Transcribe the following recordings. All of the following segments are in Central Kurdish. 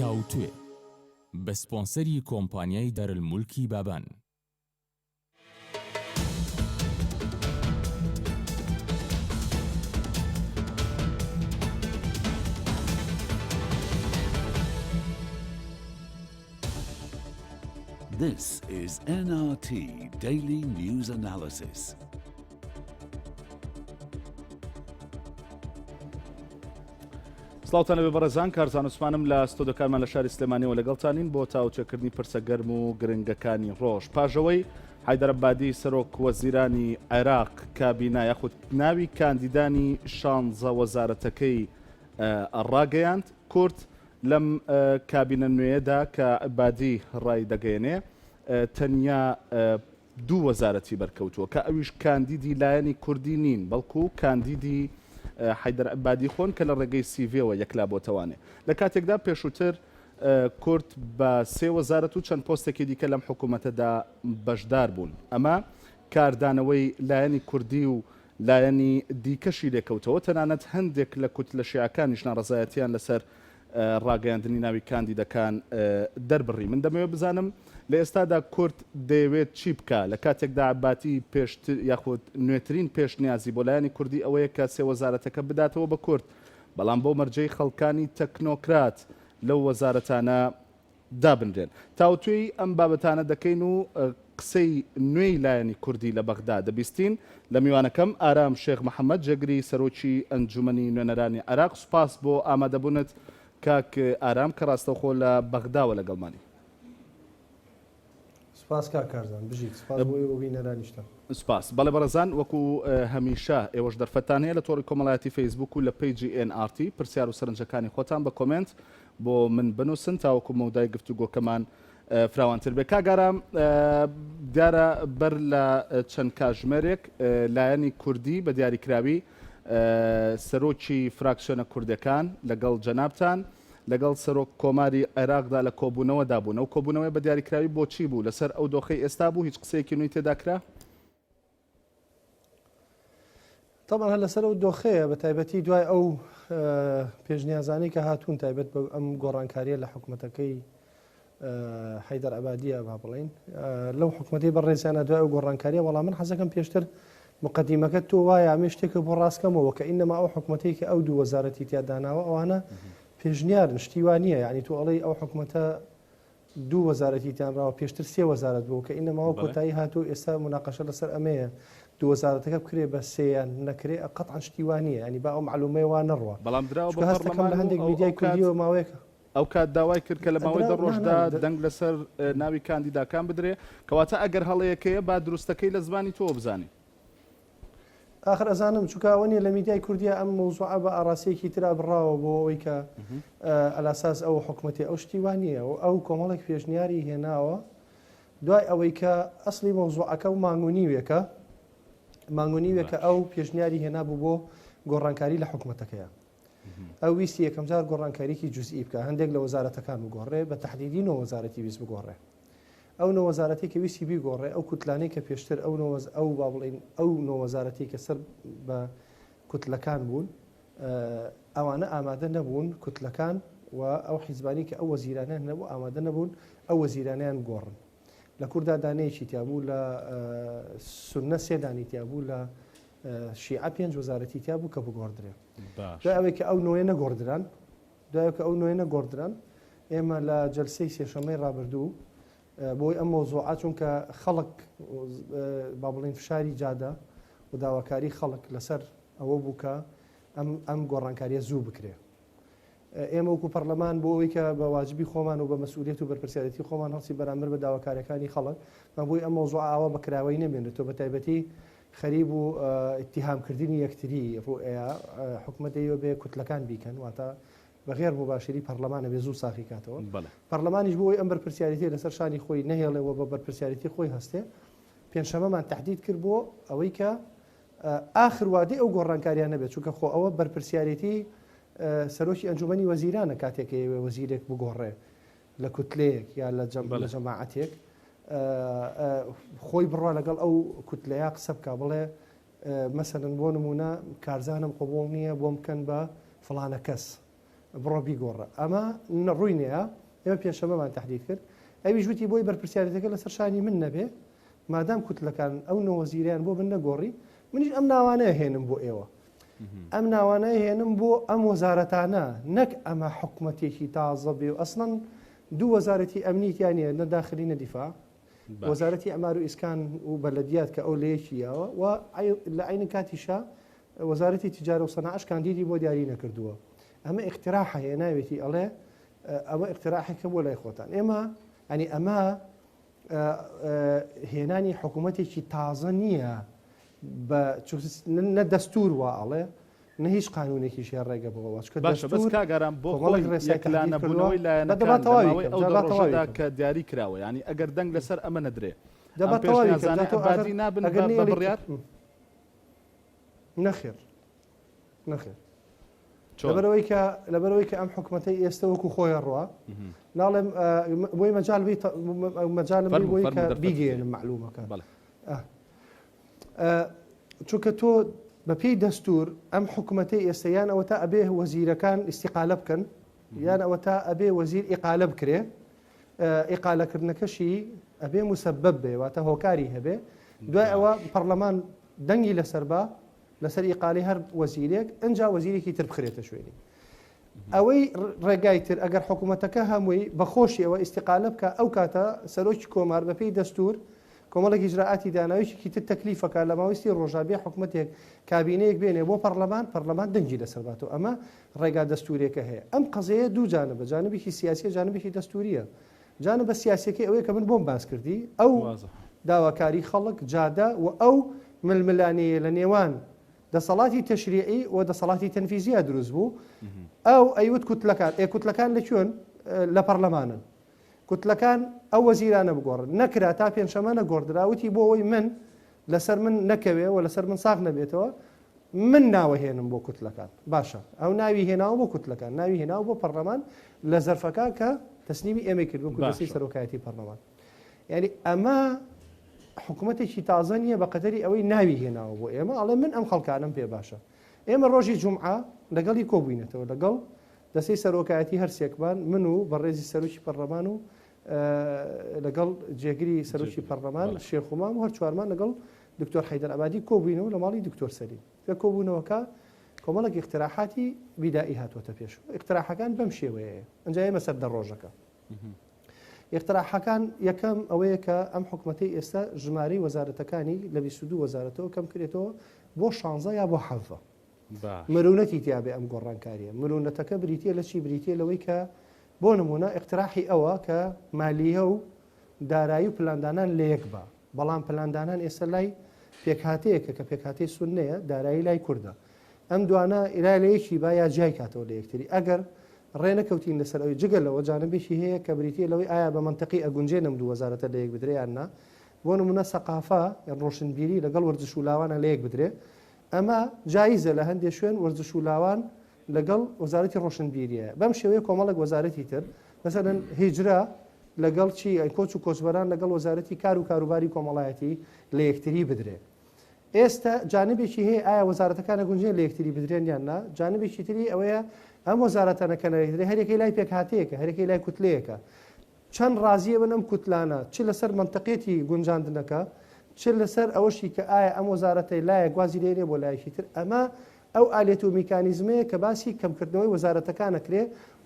تاوتوێ بە سپۆنسەری کۆمپانیای دارالمولکی بابان. This is NRT Daily News Analysis. سڵاوتان لەبێ بەڕێزان، کارزان عوسمانم لە ستۆدیۆکانمان لە شاری سلێمانیەوە لەگەڵتانین بۆ تاوچێکردنی پرسە گەرم و گرنگەکانی ڕۆژ. پاژەوەی حیدەر عەبادی سەرۆک وەزیرانی عێراق کابینا یاخود ناوی کاندیدانی 16 وەزارەتەکەی ڕاگەیاند. کورد لەم کابینە نوێیەدا کە عەبادی ڕای دەگەیەنێ تەنیا 2 وەزارەتی بەرکەوتووە کە ئەویش کاندیدی لایەنی کوردی نین، بەڵکو کاندیدی حیدەر عەبادی خۆن کە لە ڕێگەی سیڤێەوە یەکلا بۆتەوانێ. لە کاتێکدا پێشووتر کورد بە 3 وەزارەت و چەند پۆستێکی دیکە لەم حکوومەتەدا بەشدار بوون. ئەمە کاردانەوەی لایەنی کوردی و لایەنی دیکەشی لێکەوتەوە، تەنانەت هەندێک لە کوتلە شیعەکانیش ناڕەزایەتیان لەسەر ڕاگەیاندنی ناوی کاندیدەکان دەربڕی. من دەمەوێت بزانم لە ئێستادا کورد دەیەوێت چی بکە لە کاتێکدا عەبادی پێشتر یاخود نوێترین پێشنیازی بۆ لایەنی کوردی ئەوەیە کە 3 وەزارەتەکە بداتەوە بە کورد، بەڵام بۆ مەرجەی خەڵکانی تەکنۆکرات لەو وەزارەتانە دابنرێن. تاوتوێی ئەم بابەتانە دەکەین و قسەی نوێی لایەنی کوردی لە بەغدا دەبیستین. لە میوانەکەم ئارام شێخ محەممەد جەگری سەرۆکی ئەنجومەنی نوێنەرانی عێراق. سوپاس بۆ ئامادەبوونت کاک ئارام کە ڕاستەوخۆ لە بەغداوە لەگەڵمانی. سپاس کارزان بژیت، سپاس بۆ ئێوە بینەرانیشتە. سپاس. بەڵێ بەڕێزان، وەکو هەمیشە ئێوەش دەرفەتان هەیە لە تۆڕی کۆمەڵایەتی فەیسبوک و لە پیجی NRT پرسیار و سەرنجەکانی خۆتان بە کۆمنت بۆ من بنووسن تاوەکو مەودای گفتوگۆکەمان فراوانتر بێ. کاگارام دیارە بەر لە چەند کاژمێرێک لایەنی کوردی بە دیاریکراوی سەرۆکی فراکسیۆنە کوردەکان لەگەڵ جەنابتان لەگەڵ سەرۆک کۆماری عێراقدا لە کۆبوونەوە دابوون. ئەو کۆبوونەوەی بە دیاریکراوی بۆچی بوو؟ لەسەر ئەو دۆخەی ئێستا بوو؟ هیچ قسەیەکی نوێی تێدا کرا؟ طبعا لەسەر ئەو دۆخەیە بە تایبەتی دوای ئەو پێشنیازانەی کە هاتوون تایبەت بە ئەم گۆڕانکاریە لە حکوومەتەکەی حیدەر عەبادیە با بڵین لەو حکوومەتی بەڕێزیانە دوای ئەو گۆڕانکاریە. وەڵام من حەزەکەم پێشتر مقدمەکەت تۆ وایە ئەمێ شتێکە بۆ ڕاستکەمەوە کە ئینەما ئەو حکوومەتەی کە ئەو 2 وەزارەتی تیاداناوە ئەوانە پێشنیارن، شتیوانیە. یعنی تۆ ئەڵێ ئەو حکوومەتە 2 وەزارەتی تیانراوە، پێشتر 3 وەزارەت بوو کە ئینەماوە کۆتایی هاتوو. ئێستا مناقەشە لەسەر ئەمەیە 2 وەزارەتەکە بکرێ بە 3 نەکرێ قەتعاً شتیوانیە. ینی با ئەو معلومەیە وا نەڕوە. بەڵام دراوە بە هەستەکەم لە هەندێک میدیای کوردیەوە ماوەیەکە ئەو کات داوای کرد کە لە ماوەی 10 ڕۆژدا دەنگ لەسەر ناوی کاندیداکان بدرێ، کەواتە ئەگەر هەڵەیەکەیە با دروستەکەی لە زمانی تۆ بزانی. آخر ئەزانم چووکاوەنیە لە میدیای کوردیا ئەم مەوزوعە بە ئاراسەیەکی ترا بڕاوە بۆ ئەوەی کە ئەلاساس ئەو حکوومەتی ئەو شتیوانیە و ئەو کۆمەڵێک پێشنیاری هێناوە دوای ئەوەی کە ئەسلی مەوزوعەکە و مانگونیوێکە ئەو پێشنیاری هێنا بوو بۆ گۆڕانکاری لە حکوومەتەکەیە. ئەو ویستی یەکەم جار گۆڕانکاریکی جوزئی بکە، هەندێک لە وەزارەتەکان بگۆڕێ، بە تەحدیدی 9 وەزارەتی ویست بگۆڕێ. ئەو 9 وەزارەتی کە ویستی بیگۆڕێ ئەو کوتلانەی کە پێشتر ئەو با بڵین ئەو 9 وەزارەتی کە سەر بە کوتلەکان بوون ئەوانە ئامادە نەبوون کوتلەکان و ئەو حیزبانی کە ئەو وەزیرانیان نەبوو ئامادە نەبوون ئەو وەزیرانیان گۆڕن. لە کووردا دانەیەکی تیابوو، لە سونە 3 دانی تیابوو، لە شیعە 5 وەزارەتی تیابوو کە بگۆڕدرێ. دوای ئەوەی کە ئەو نوێ نەگۆڕدران ئێمە لە جەلسەی سێشەمەی ڕابردوو بۆی ئەم مەوزوعات چونکە خەڵک با بڵین فشاری جادە و داواکاری خەڵک لەسەر ئەوە بوو کە ئەم گۆڕانکاریە زوو بکرێ. ئێمە وەکو پەرلەمان بۆ ئەوەی کە بە واجبی خۆمان و بە مەسئولیت و بەرپرسیارەتی خۆمان هەڵسی بەرامبەر بە داواکاریەکانی خەڵک بۆی ئەم مەوزوع ئاوا بەکراوەی نەبێنێتەوە، بە تایبەتی خەریب و ئیتیهامکردنی یەکتری حکوومەتەوە بێ کوتلەکان بیکەن، واتە بەغێر مباشری پەرلەمانە بێ زوو ساخی کاتەوە. پەرلەمانیش بۆی ئەم بەرپرسیارەتی لەسەر شانی خۆی نەهێڵێەوە بە بەرپرسیارەتی خۆی هەستێ. پێنجشەمەمان تهدید کرد بۆ ئەوەی کە ئاخر وادەی ئەو گۆڕانکاریان نەبێت، چونکە خۆ ئەوە بەرپرسیارەتی سەرۆکی ئەنجومەنی وەزیرانە کاتێک وەزیرێک بگۆڕێ لە کوتلەیەک یا لە جەماعەتێک خۆی بڕوا لەگەڵ ئەو کوتلەیە قسە بکە بڵێ مەسەلەن بۆ نمونە کارزانم قبوڵ نییە بۆ بکەن بە فڵانە کەس بڕۆ بیگۆڕە ئەمە ڕووی نییە ئێمە پێشەمەمان تهدید کرد ئەوی ژووتی بۆی بەرپرسیارەتەکە لەسەر شانی من نەبێ مادام کوتلەکان ئەو نەوەزیریان بۆ من نەگۆڕی منیش ئەم ناوانەیە هێنم بۆ ئێوە ئەم ناوانەیە هێنم بۆ ئەم وەزارەتانە نەک ئەمە حکوومەتێکی تازە بێ و ئەسڵەن دوو وەزارەتی ئەمنیتیانە نەداخلی نەدیفاع وەزارەتی ئەمار و ئیسکان و بەلەدیات کە ئەو لەیەکیەوە و لە عین کاتیشا وەزارەتی تجارە و سەناعەش کاندیدی بۆ دیاری نەکردووە ئەمە اقتراح هەیە ناوێتی ئەڵێ ئەوە اقتراحێکە بۆ لای خۆتان ئێمە ئەنی ئەمە هێنانی حکوومەتێکی تازە نییە نە دەستور وا ئەڵێ نە هیچ قانونێکیشی ڕێگە بەوە باشە بەس کاگەران بۆ خۆی ڕێسەکلانەبوونەوەی لایەنەکە کە دیاری کراوە ینی ئەگەر دەنگ لەسەر ئەمە نەدرێ ئەبادی نابن بە بڕیار نەخێر نەخێر لەبەرەوەی کە ئەم حکوومەتەی ئێستا وەکو خۆیان ڕوا ناڵێم بۆی مەجالم بۆی کە بیگەێنم معلومەکە چونکە تۆ بەپێی دەستور ئەم حکوومەتەی ئێستایان ئەوە تا ئەبێ وەزیرەکان ئیستیقالە بکەن یان ئەوە تا ئەبێ وەزیر ئیقالە بکرێ ئیقالەکردنەکەشی ئەبێ مسبب بێ واتە هۆکاری هەبێ دوای ئەوە پەرلەمان دەنگی لەسەر بە لەسەر ئیقالی هەر وەزیرێک ئەنجا وەزیرێکی تر بخرێتە شوێنی ئەوەی ڕێگای تر ئەگەر حکوومەتەکە هەمووی بەخۆشی ئەوە ئیستیقالە بکە ئەو کاتە سەرۆکی کۆمار بەپێی دەستور کۆمەڵێکی ئیجراعاتی داناویشێکی تر تەکلیفەکە لە ماوەستی ڕۆژابێ حکوومەتێک کابینەیەک بێنێ بۆ پەرلەمان دەنگی لەسەرباتەوە ئەمە ڕێگا دەستورێکە هەیە ئەم قەزەیە دوو جانبە جانبێکی سیاسی جانبێکی دەستوریە جانبە سیاسەکەی ئەوەیە کە من بۆم باس کردی ئەو داواکاری خەڵک جادە و ئەو ململانەیە لە نێوان دەسەڵاتی تەشریعی و دەسەڵاتی تەنفیزیە دروست بوو ئەو ئەیوت کوتلەکان لەکوێن لە پەرلەمانن کوتلەکان ئەو وەزیرانە بگۆڕن نەکرا تا پێنجشەمە نەگۆڕدراوتی بۆ ئەوەی من لەسەر من نەکەوێ و لەسەر من ساغ نەبێتەوە من ناوەهێنم بۆ کوتلەکان باشە ئەو ناوی هێناوە بۆ کوتلەکان ناوی هێناوە بۆ پەرلەمان لە زەرفەکە کە تەسلیمی ئێمە کرد بۆ دەستی سەرۆکایەتی پەرلەمان یعنی ئەمە حکوومەتێکی تازە نییە بە قەدەری ئەوەی ناوی هێناوە بۆ ئێمە ئەڵێ من ئەم خەڵکانم پێ باشە ئێمە ڕۆژی جومعە لەگەڵی کۆبووینەتەوە لەگەڵ دەستی سەرۆکایەتی هەرسێکبان من و بەڕێزی سەرۆکی پەرلەمان و لەگەڵ جێگری سەرۆکی پەرلەمان شێخومام و هەر چوارمان لەگەڵ دکتۆر حەیدەر ئەبادی کۆبووینەوە لە ماڵی دکتۆر سەلیم کە کۆبوونەوەکە کۆمەڵێک اقتراحاتی بیدائی هاتوۆتە پێش اقتراحەکان بەم شێوەیە ئەنجا ئێمە سەر دەڕۆژەکە اقتراحەکان یەکەم ئەوەیە کە ئەم حکوومەتەی ئێستا ژمارەی وەزارەتەکانی لە 22 وەزارەتەوە کەم کرێتەوە بۆ 16 یا بۆ 7 مرونەتی تیابێ ئەم گۆڕانکاریە مرونەتەکە بریتە لە چی بریتە لەوەی کە بۆ نمونە اقتراحی ئەوە کە مالیە و دارایی و پلاندانان لە یەک بە بەڵام پلاندانان ئێستا لای پێکهاتەیەکە کە پێکهاتەی سونەیە دارایی لای کووردە ئەم دوانە ئێرای لە یەکی با یا جای کاتەوە لە یەکتری ئەگەر ڕێنەکەوتین لەسەر ئەوی جگەل لەوە جانبێکی هەیە کە بریتە لەوەی ئایا بە منتەقی ئەگونجێنم دوو وەزارەتە لە یەک بدرێ یان نا بۆ نمونە سەقافە یان ڕۆشنبیری لەگەڵ وەرزش و لاوانە لە یەک بدرێ ئەمە جایزە لە هەندێک شوێن وەرزش و لاوان لەگەڵ وەزارەتی ڕۆشنبیریە بەم شێوەیە کۆمەڵک وەزارەتی تر مثلەن هیجرا لەگەڵ چی کۆچ و کۆچبەران لەگەڵ وەزارەتی کار و کاروباری کۆمەڵایەتی لە یەکتری بدرێ ئێستا جانبێکی هەیە ئایا وەزارەتەکانە گونجێن لە یەکتری بدرێن یان نا جانبێکی تری ئەوەیە ئەم وەزارەتەنەکەن هەرێکی لای پێکهاتەیەکە هەرێکی لای کوتلەیەکە چەند ڕازیە بن ئەم کوتلانە چ لەسەر منتەقێتی گونجاندنەکە چ لەسەر ئەوەشی کە ئایا ئەم وەزارەتەی لایە گوازی لێنێ بۆ لایەکی تر ئەمە ئەو ئالێت و میکانیزمەیە کە باسی کەمکردنەوەی وەزارەتەکانەکرێ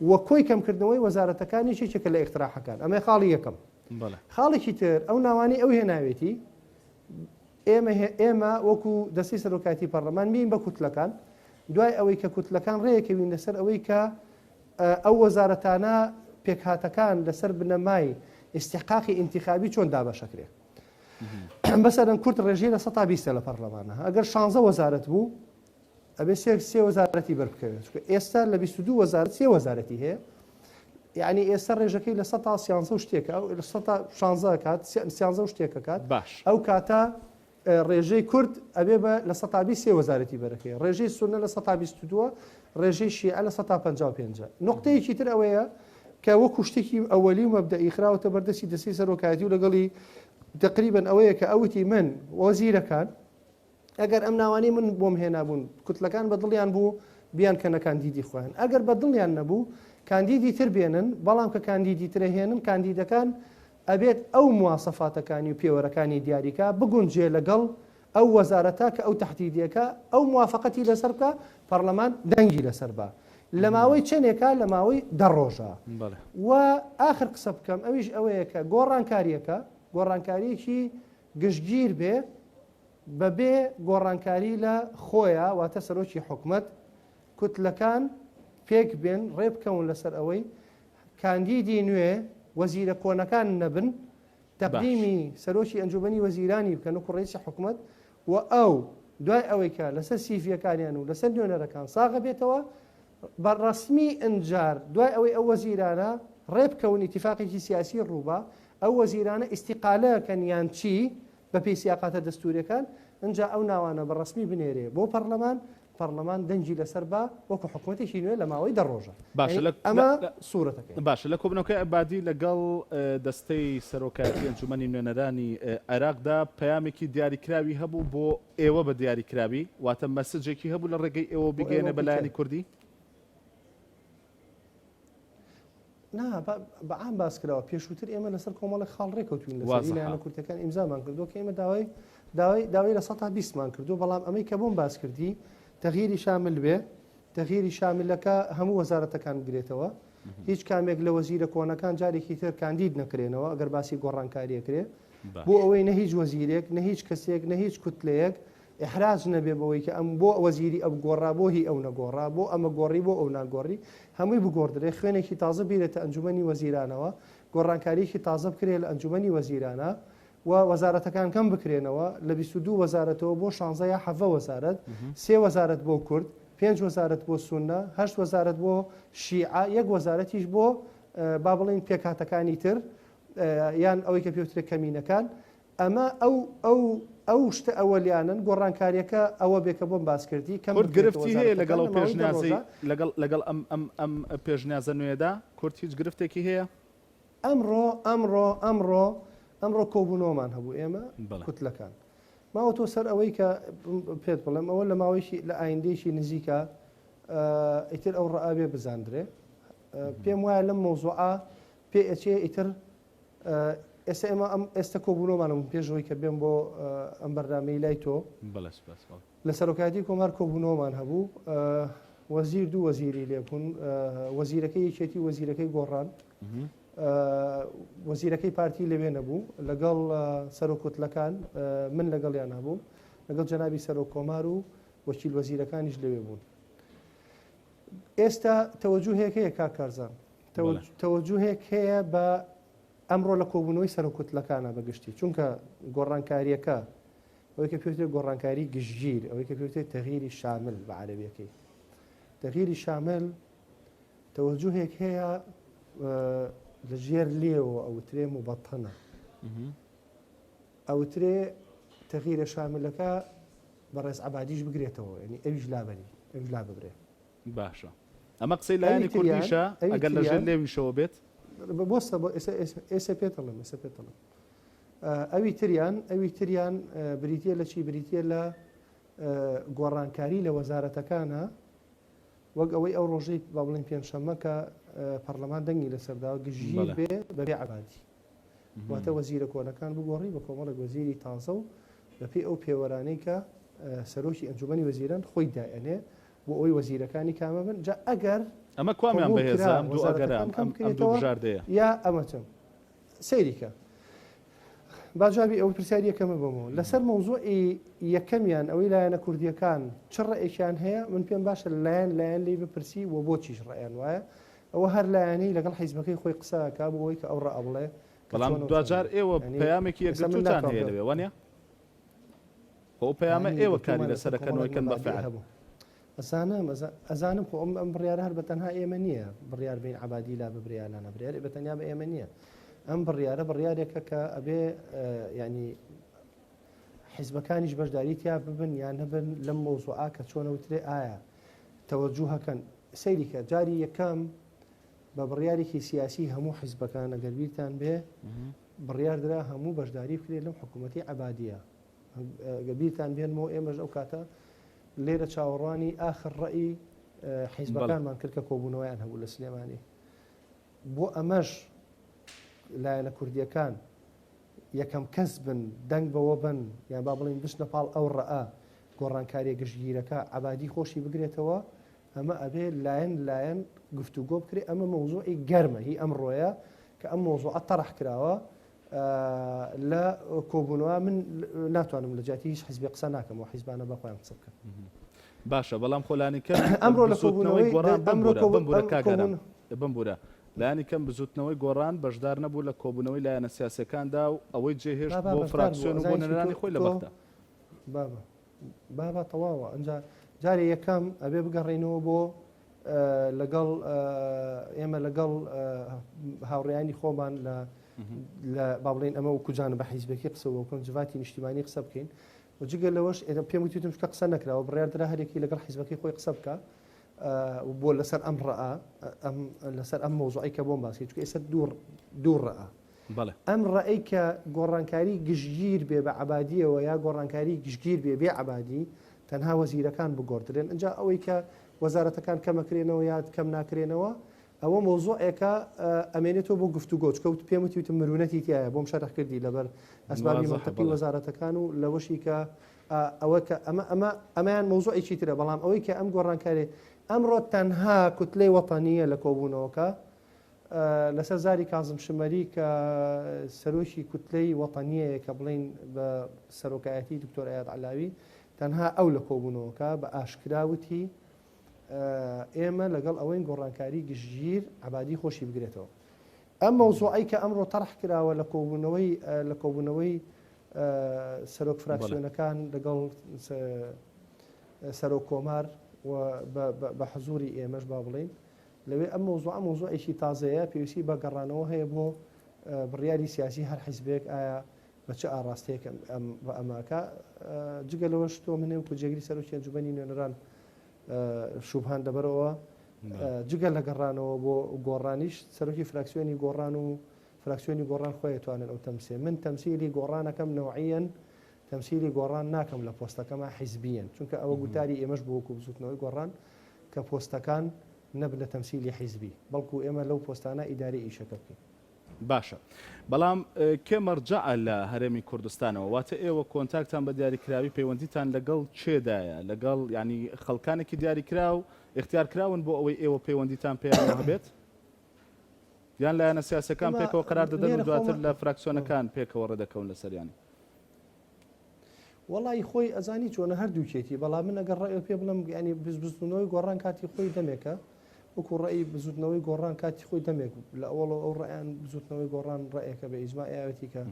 وە کۆی کەمکردنەوەی وەزارەتەکانی چێکە لە اقتراحەکان ئەمە خاڵی یەکەم خاڵێکی تر ئەو ناوانی ئەو هێناوێتی ئێمە وەکو دەستی سەرۆکایەتی پەرلەمان بین بە کوتلەکان دوای ئەوەی کە کوتلەکان ڕێیەکەوین لەسەر ئەوەی کە ئەو وەزارەتانە پێکهاتەکان لەسەر بنەمای استحقاقی انتخابی چۆن دابەشەکرێ بەسەرەن کورت ڕێژەی لە 120 لە پەرلەمانە ئەگەر 16 وەزارەت بوو ئەبێ سێ وەزارەتی بەربکەوێت ئێستا لە 22 وەزارەت سێ وەزارەتی هەیە یعنی ئێستا ڕێژەکەی لە 113 شتێکە لە 16 کات 13 شتێکە کات ئەو کاتە ڕێژەی کورد ئەبێ بە لە 120 وەزارەتی بەرەکەی ڕێژەی سونە لە 122 ڕێژەی شیعە لە 155 نقطەیەکی تر ئەوەیە کە وەکو شتێکی ئەوەلی و مەبدەئی خراوەتە بەردەستی دەستی سەرۆکایەتی و لەگەڵی تقریبن ئەوەیە کە ئەوتی من وەزیرەکان ئەگەر ئەم ناوانی من بۆم هێنابوون کوتلەکان بەدڵیان بوو بیان کەنە کاندیدی خۆیان ئەگەر بە دڵیان نەبوو کاندیدی تر بێنن بەڵام کە کاندیدی ترهێنن کاندیدەکان ئەبێت ئەو مواسەفاتەکانی و پێوەرەکانی دیاریکە بگونجێ لەگەڵ ئەو وەزارەتە کە ئەو تهدیدیەکە ئەو موافقەتی لەسەر بکە پەرلەمان دەنگی لەسەر بە لە ماوەی چەندێکە لە ماوەی 10 ڕۆژە و ئاخر قسە بکەم ئەویش ئەوەیە کە گۆڕانکاریەکە گۆڕانکاریەکی گشتگیر بێ بەبێ گۆڕانکاری لە خۆیە واتە سەرۆکی حکومت کوتلەکان پێک بێن ڕێ بکەون لەسەر ئەوەی کاندیدی نوێ وەزیرە کۆنەکان نەبن تەقدیمی سەرۆکی ئەنجومەنی وەزیرانی بکەن و ڕئیسی حکومت و ئەو دوای ئەوەی کە لەسەر سیڤیەکانیان و لەسەر نوێنەرەکان ساغە بێتەوە بەڕسمی ئەنجار دوای ئەوەی ئەو وەزیرانە ڕێ بکەون ئیتیفاقێکی سیاسی ڕووبە ئەو وەزیرانە ئیستیقالەکەن یان چی بە پێی سیاقاتە دەستوریەکان ئەنجا ئەو ناوانە بەڕسمی بنێرێ بۆ پەرلەمان دەنگی لەسەر بە وەکو حکوومەتێکی نوێ لە ماوەی 10 ڕۆژە ئەمە سوورەتەکەی باشە لە کۆبنەوەکەی ئەبادی لەگەڵ دەستەی سەرۆکایەتی ئەنجومەنی نوێنەرانی عێراقدا پەیامێکی دیاریکراوی هەبوو بۆ ئێوە بە دیاریکراوی واتە مەسجێکی هەبوو لە ڕێگەی ئێوە بگەێنە بەلایەنی کوردی بەعام باس کراوە پێشووتر ئێمە لەسەر کۆمەڵی خاڵڕێکەوتوین لەسەرلایەنە کورتەکان ئیمزامان کردو کە ئێمە داوای لە 120مان کردو بەڵام ئەمەی کە بۆم باس کردی تەغییری شامل بێ تەغییری شاملەکە هەموو وەزارەتەکان بگرێتەوە هیچ کامێک لە وەزیرە کۆنەکان جارێکی تر کاندید نەکرێنەوە ئەگەر باسی گۆڕانکاریەکرێ بۆ ئەوەی نە هیچ وەزیرێک نە هیچ کەسێک نە هیچ کوتلەیەک ئحراج نەبێ بەوەی کە ئەم بۆ وەزیری ئەو گۆڕا بۆ هی ئەو نەگۆڕا بۆ ئەمە گۆڕی بۆ ئەو ناگۆڕی هەمووی بگۆڕدرێ خوێنێکی تازە بیرێتە ئەنجومەنی وەزیرانەوە گۆڕانکاریەکی تازە بکرێت لە ئەنجومەنی وەزیرانە و وەزارەتەکان کەم بکرێنەوە لە 22 وەزارەتەوە بۆ 16 یا 7 وەزارەت 3 وەزارەت بۆ کورد 5 وەزارەت بۆ سونە 8 وەزارەت بۆ شیعە یەک وەزارەتیش بۆ با بڵین پێکهاتەکانی تر یان ئەوەی کە پێوترێ کەمینەکان ئەمە ئەو شتە ئەوەلیانن گۆڕانکاریەکە ئەوە بێکە بۆم باسکردی کەم گرفتی هەیە لەگەڵ پێشنیازی لەگەڵ ئەم پێشنیازە نوێدا کورد هیچ گرفتێکی هەیە ئەمڕۆ کۆبوونەوەمان هەبوو ئێمە کوتلەکان ماوە تۆ سەر ئەوەی کە پێت بڵێم ئەوە لە ماوەیشی لە ئایندێشی نزیکە ئیتر ئەو ڕائابێ بزاندرێ پێم وایە لەم مۆزوعە پێ ئەچێ ئیتر ئێستا ئێمە ئێستا کۆبوونەوەمانم پێشەوەی کە بێم بۆ ئەم بەردامەی لای تۆ لە سەرۆکاتی کۆمار کۆبوونەوەمان هەبوو وەزیر دوو وەزیری لێبوون وەزیرەکەی یەکێتی وەزیرەکەی گۆڕان وەزیرەکەی پارتی لەوێ نەبوو لەگەڵ سەرۆکوتلەکان من لەگەڵیان هەبوو لەگەڵ جەنابی سەرۆک کۆمار و وەکیل وەزیرەکانیش لەوێ بوون ئێستا تەوەجوهەیەک هەیە کاکارزان تەوەجوهەیەک هەیە بە ئەمڕۆ لە کۆبوونەوەی سەرۆکوتلەکانە بەگشتی چونکە گۆڕانکاریەکە ئەوەی کە پێوترێت گۆڕانکاری گشتگیر ئەوەی کە پێوترێت تەغییری شامل بە عەرەبیەکەی تەغییری شامل تەوەجوهێک هەیە لەژێر لێەوە ئەوترێ مبەتەنە ئەوترێ تەغییرە شاملەکە بەڕێز عەبادیش بگرێتەوە ینی ئەویش لابەری ئەویش لا ببرێ باشە ئەمە قسەی لایەنی کوردیشە ئەگەر لەژێر لێویشەوە بێت بۆستە بۆ ئێستا پێتەڵم ئەوی تریان بریتە لە چی بریتە لە گۆڕانکاری لە وەزارەتەکانە وەک ئەوەی ئەو ڕۆژەی با بڵێن پێنجشەممە کە پەرلەمان دەنگی لەسەرداوە گژیر بێ بەبێ عەبادی واتە وەزیرە کۆنەکان بگۆڕی بە کۆمەڵێک وەزیری تازە و بەپێی ئەو پێوەرانەی کە سەرۆکی ئەنجومەنی وەزیران خۆی دائێنێ بۆ ئەوی وەزیرەکانی کامە بن جا ئەگەر ئەمە کوامیان بەهێزە ئەم دوو ئەگەران ئەم دوو بژاردەیە یا ئەمەچم سەیریکە باجابی ئەوەی پرسیاری یەکەمە بۆمەوە لەسەر مەوزوعی یەکەمیان ئەوەی لایەنە کوردیەکان چ ڕێیەکیان هەیە من پێم باشە لایەن لی بپرسی و بۆچیش ڕێیان وایە ئەوە هەر لایەنەی لەگەڵ حیزبەکەی خۆی قسەکە بۆەوەی کە ئەو ڕەبڵێ بەڵام دوجار ئێوە پەیامێکی یەکگرتوتان هەیە لەوێ وانە ئەو پەیامە ئێوە کاری لەسەرەکەنەوەکەن بەفعل ئەزانم خۆ ئەم بڕیارە هەر بە تەنها ئێمە نییە بڕیار بین عەبادی لا ببریانانە بڕیار بە تەنیا بە ئێمە نییە ئەم بڕیارێکە کە ئەبێ ینی حیزبەکانیش بەشداری تیا ببن یان هەبن لەم مۆزوعا کە چۆنەوترێ ئایا تەوەجوهەکەن سەیریکە جاری یەکەم بە بڕیارێکی سیاسی هەموو حیزبەکان ئەگەر بیرتان بێ بڕیاردرا هەموو بەشداری بکرێت لەم حکوومەتی عەبادیە گەبیرتان بێنمەوە ئێمەش ئەو کاتە لێرە چاوەڕوانی ئاخر ڕەئی حیزبەکانمان کرد کە کۆبوونەوەیان هەبوو لە سلێمانی بۆ ئەمەش لایەنە کوردیەکان یەکەم کەس بن دەنگ بەوە بن یان با بڵین بچنە پاڵ ئەو ڕەئە گۆڕانکاریە گشتگیرەکە عەبادی خۆشی بگرێتەوە ئەمە ئەبێ لایەن گفتوگۆ بکرێت ئەمە مەوزوعی گەرمە هی ئەمڕۆیە کە ئەم مۆزوعە تەڕح کراوە لە کۆبوونەوە من ناتوانم لە جاتی هیچ حیزبی قسە ناکەم و حیزبانە بەخۆیان قسە بکەم باشە بەڵام خۆلانیکە ئەمڕۆ لە کۆبوونەوەی گۆڕان بمبورە لایانی کەم بزوتنەوەی گۆڕان بەشدار نەبوو لە کۆبوونەوەی لایەنە سیاسەکاندا و ئەوەی جێهێشت بۆ فراکسیۆن و بۆ نێرانی خۆی لە بەختە بابا تەواوە ئەنجا جارێ یەکەم ئەبێ بگەڕێنەوە بۆ لەگەڵ ئێمە لەگەڵ هاوڕێیانی خۆمان لە با بڵێن ئەمە و کوجانە بە حیزبێکی قسەوە بکەن جوواتی نیشتیمانی قسە بکەین و جگە لەوەش پێم وتیتم شکە قسە نەکراوە بڕیاردرا هەرێکی لەگەڵ حیزبەکەی خۆی قسە بکە بۆ لەسەر ئەم ڕەئە لەسەر ئەم مۆزوعی کە بۆم باسی چکە ئێستا دوو ڕەئە ئەم ڕەئی کە گۆڕانکاری گشتگیر بێ بە عەبادیەوە یا گۆڕانکاری گشتگیر بێ بێ عەبادی تەنها وەزیرەکان بگۆڕدرێن ئەنجا ئەوەی کە وەزارەتەکان کەمەکرێنەوە یا کەم ناکرێنەوە ئەوە مۆزوعێکە ئەمێنێتەوە بۆ گفتوگۆ چکەوت پێم وتم مرونەتی تایە بۆم شەرح کردی لەبەر ئەسبابی مەنتەقی وەزارەتەکان و لەوەشی کە ئەوە کە ئەمەیان مۆزوعێکی ترە بەڵام ئەوەی کە ئەم گۆڕانکارێ ئەمڕۆ تەنها کوتلەی وەتانیە لە کۆبوونەوەکە لەسەر زاری کازم شمەری کە سەرۆکی کوتلەی وەتانیەیە کە بڵین بە سەرۆکایەتی دکتۆر ئایاد عەلاوی تەنها ئەو لە کۆبوونەوەکە بە ئاشکراوتی ئێمە لەگەڵ ئەوەی گۆڕانکاری گشتگیر عەبادی خۆشی بگرێتەوە ئەم مەوزوعی کە ئەمڕۆ تەڕح کراوە لە کۆبوونەوەی سەرۆک فراکسیۆنەکان لەگەڵ سەرۆک کۆمار بە حزوری ئێمەش با بڵین لەوێ ئەم مۆزوعێکی تازەیە پێویستی بە گەڕانەوە هەیە بۆ بڕیاری سیاسی هەر حیزبێک ئایا بە چه ئاڕاستەیەک بە ئەماکە جگە لەوەش تۆ منێ و کوجێگری سەرۆکی ئەنجومەنی نوێنەران شوبهان دەبەرەوە جگە لە گەڕانەوە بۆ گۆڕانیش سەرۆکی فراکسیۆنی گۆڕان و فراکسیۆنی گۆڕان خۆی توانن ئەو تەمسێ من تەمسیلی گۆڕانەکەم نەوعیەن تەمسیلی گۆڕان ناکەم لە پۆستەکەمە حیزبیەن چونکە ئەوە گوتاری ئێمەش بۆ وەکو بزوتنەوەی گۆڕان کە پۆستەکان نەبن لە تەمسیلی حیزبی بەڵکو ئێمە لەو پۆستانە ئیداری ئیشەکە بکەین باشە بەڵام کێ مەرجەع لە هەرێمی کوردستانەوە واتە ئێوە کۆنتاکتان بە دیاریکراوی پەیوەندیتان لەگەڵ چێدایە لەگەڵ ینی خەڵکانێکی دیاریکرا و اختیارکراون بۆ ئەوەی ئێوە پەیوەندیتان پێیان هەبێت یان لایەنە سیاسەکان پێکەوە قرار دەدەن و دواتر لە فراکسیۆنەکان پێکەوە ڕێدەکەون لەسەریانی وڵی خۆی ئەزانی چۆنە هەردووکێتی بەڵام من ئەگەر ڕێ پێ بڵم ینی بزبستنەوەی گۆڕان کاتی خۆی دەمێکە وەکو ڕێی بزوتنەوەی گۆڕان کاتی خۆی دەمێک لە ئەوڵە ئەو ڕێیان بزوتنەوەی گۆڕان ڕێیەکە بە ئیجماع ئاوەتی کە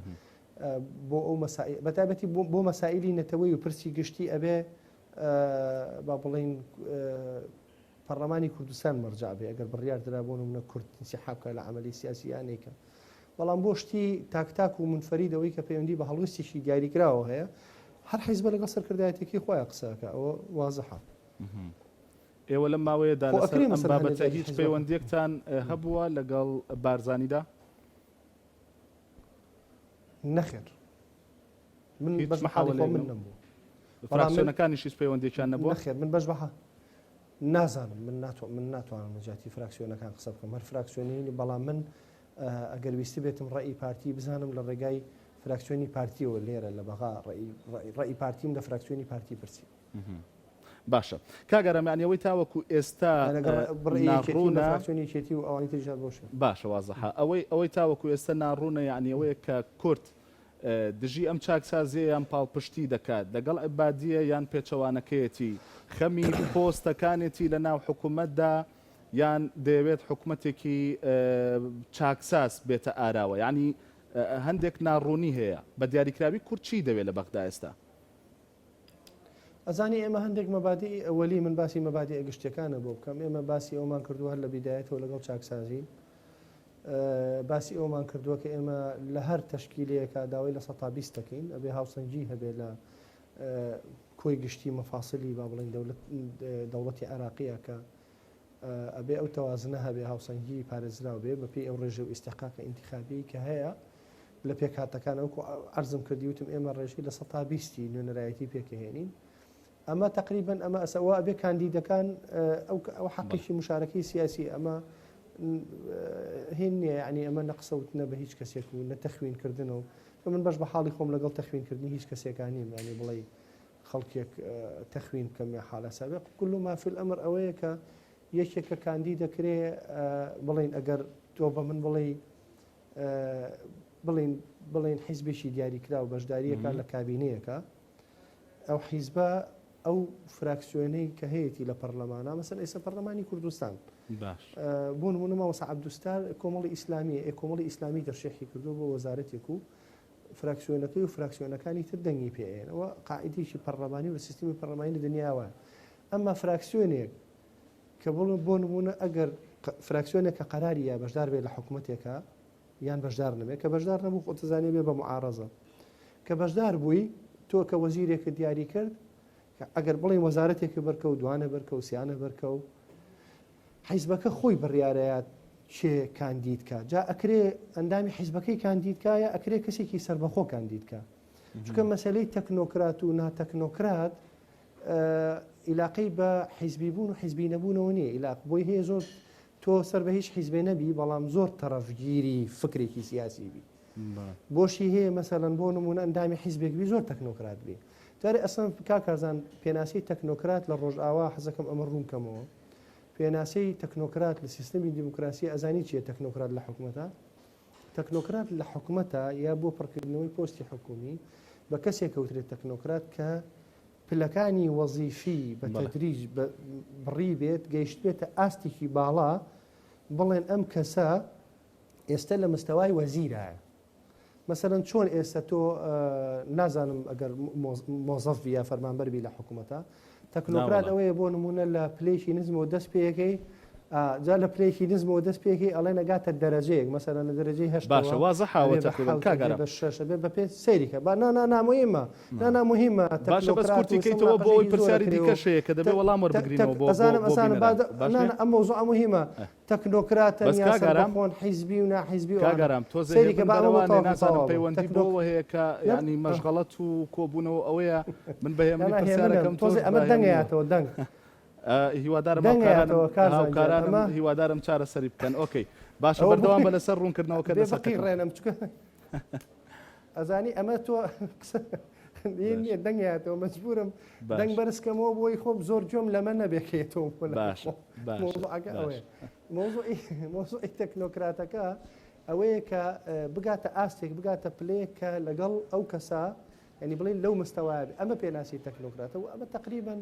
بۆ ئەو مەسائل بەتابەتی بۆ مەسائلی نەتەوەی و پرسی گشتی ئەبێ با بڵین پەرلەمانی کوردستان مەرجع بێ ئەگەر بڕیار درابوون و منە کورد انسحاب بکە لە عەمەلی سیاسییانێکە بەڵام بۆ شتی تاکتاک و منفەریدەوەی کە پەیوەندی بە هەڵوێستێکی دیاریکراوە هەیە هەر حیزبە لەگەڵ سەرکردایەتێکی خۆیان قسەکە ئەوە وازەحە ئێوە لەم ماوەیەدا لەسەر ئەم بابەتە هیچ پەیوەندیەکتان هەبووە لەگەڵ بارزانیدا نەخێر من بەش محاڵی خۆ من نەبوو فراکسیۆنەکانیشیش پەیوەندێکیان نەبووە نەخێر من بەش بەها نازانم من ناتوانم نەجاتی فراکسیۆنەکان قسە بکەم هەر فراکسیۆنی بەڵام من ئەگەر ویستی بێتم ڕێی پارتی بزانم لە ڕێگای فراکسیۆنی پارتیەوە لێرە لە بەغا ڕێی پارتیم لە فراکسیۆنی پارتی پرسی باشە کاگەرەمانیەوەی تاوەکو ئێستا چێتی و ئەوانی تریژات بۆشە باشە وازەحە ئەوەی تاوەکو ئێستا ناڕوونە یعنیەوەیە کە کورد دژی ئەم چاکسازیە یان پاڵپشتی دەکات لەگەڵ عیبادیە یان پێچەوانەکەیەتی خەمی پۆستەکانێتی لە ناو حکوومەتدا یان دەیەوێت حکوومەتێکی چاکساز بێتە ئاراوە ینی هەندێک ناڕوونی هەیە بە دیاریکراوی کورد چی دەوێت لە بەغدا ئێستا ئەزانی ئێمە هەندێک مەبادی ئەوەلی من باسی مەبادی ئەگشتەکانە بۆ بکەم ئێمە باسی ئەومان کردووە هەر لە بیدایەتەوە لەگەڵ چاکسازی باسی ئەومان کردووە کە ئێمە لە هەر تەشکیلەیەکە داوای لە 120 دەکەین ئەبێ هاوسەنگی هەبێ لە کۆی گشتی مەفاسلی با بڵین دەوڵەتی عێراقیە کە ئەبێ ئەو تەوازنە هەبێ هاوسەنگی پارێزراو بێ بەپێی ئەو ڕێژە و ئیستحقاقە ئینتیخابی کە هەیە لە پێکهاتەکان ئەوکو عەرزم کردی وتم ئێمە ڕێژەی لە 120 نوێنەرایەتی پێکەهێنین ئەمە تقریبا ئەمە ئەسەوا بێ کاندیدەکان ئەو حەقیشی مشارەکەی سیاسی ئەمە هین نییە یعنی ئەمە نەقسەوتنە بە هیچ کەسێک و نەتەخوینکردنەوە من بەش بە حاڵی خۆم لەگەڵ تەخوینکردنی هیچ کەسێکانی ینی بڵێ خەڵکێک تەخوین کەم حالە سابق كل ما في الأمر ئەوەیە کە یەکێکە کاندی دەکرێ بڵین ئەگەر تۆ بە من بڵین حیزبێکی دیاریکرا و بەشداریەکە لە کابینەیەەکە ئەو حیزبە ئەو فراکسیۆنەی کە هەیەی لە پەرلەمانە مەسەن ئێستا پەرلەمانی کوردستان بۆ نمونە مەوەسا عەبدوستار کۆمەڵی ئیسلامی کۆمەڵی ئیسلامی دەرشێخی کردو بۆ وەزارەتێک و فراکسیۆنەکەی و فراکسیۆنەکانی تر دەنگی پێێنەوە قاعدێکی پەرلەمانی و سیستمی پەرلەمانی لە دنیاوە ئەمما فراکسیۆنێک کە بۆ نمونە ئەگەر فراکسیۆنێک کە قەراری یا بەشدار بێت لە حکوومەتێکە یان بەشدار نەبێت کە بەشدار نەبوو خۆتەزانێ بێ بە معارەزە کە بەشدار بووی تۆ کە وەزیرێکە دیاری کرد ئەگەر بڵێ وەزارەتێکی بەرکە و دوانە بەرکە و سیانە بەرکە و حیزبەکە خۆی بڕیارەیە چێ کاندیدکە جا ئەکرێ ئەندامی حیزبەکەی کاندیدکایە ئەکرێ کەسێکی سربەخۆ کاندیدکە چونکە مەسلەی تەکنۆکرات و ناتەکنۆکرات علاقەی بە حیزبی بوون و حیزبی نەبوونەوە نییە علاق بۆی هەیە زۆر تۆ سەر بە هیچ حیزبێ نەبی بەڵام زۆر تەرەفگیری فکرێکی سیاسی بی بۆشی هەیە مەسەلەن بۆ نمونە ئەندامی حیزبێک بی زۆر تەکنۆکرات بێ تارێ ئەسڵ کاکازان پێناسی تەکنۆکرات لە ڕۆژئاوا حەزەکەم ئەمە ڕوونکەمەوە پێناسەی تەکنۆکرات لە سیستەمی دیموکراسی ئەزانی چیە تەکنۆکرات لە حکوومەتە تەکنۆکرات لە حکوومەتە یا بۆ پڕکردنەوەی پۆستی حکومی بە کەسێک کەوترێت تەکنۆکرات کە پلەکانی وەزیفی بە تەدریج بڕی بێت گەیشت بێتە ئاستێکی باڵا بڵێن ئەم کەسە ئێستا لە مستەوای وەزیرایە مەسەرەن چۆن ئێستا تۆ نازانم ئەگەر مۆزەف یا فەرمانبەربی لە حکوومەتە تەکنۆکرات ئەوەیە بۆ نمونە لە پلەیشی نزمەوە دەست پێەکەی جا لە پلەیەکی نزمەوە دەست پێەکەی ئەڵێ نەگاتە دەرەجەیەک مەسەرەن لە دەرەجەی هەشت باشە وازە حاوەتە بە شەشە بێ بە پێ سەیریکە با نامۆهمە نامۆهمە باشە بەس کورتیکەیتەوە بۆ ئەوی پرسیاری دیکەشەیە کە دەبێت وەڵام وەربگرینەوە بۆ ئەزانم ئەسانە ئەم مۆزوع مهمە تەکنۆکراتە یاسەربەخۆن حیزبی و ناحیزبی کاگەرام تۆ سەیریکە بەوانێ نازانم پەیوەندی بۆەوە هەیە کە ینی مەشغەڵەت و کۆبوونەوە ئەوەیە من بەهێمنی پرسیارەکەم تۆزێ ئەمە دەنگەیەتەوە دەنگ هیوادارم هیوادارم چارە سەری بکەن ئۆکەی باشە بەردەوام بە لەسەر ڕوونکردنەوەکە دەسەقی ڕێنم چکە ئەزانی ئەمە تۆ نیە دەنگێتەوە مەجبورم دەنگ بەرزکەمەوە بۆی خۆم زۆر جۆم لەمە نەبێکێتەوە مۆزوعی تەکنۆکراتەکە ئەوەیە کە بگاتە ئاستێک بگاتە پلەیەکە لەگەڵ ئەو کەسا ینی بڵێن لەو مستەوای ئەمە پێناسی تەکنۆکراتەوە ئەمە تقریبا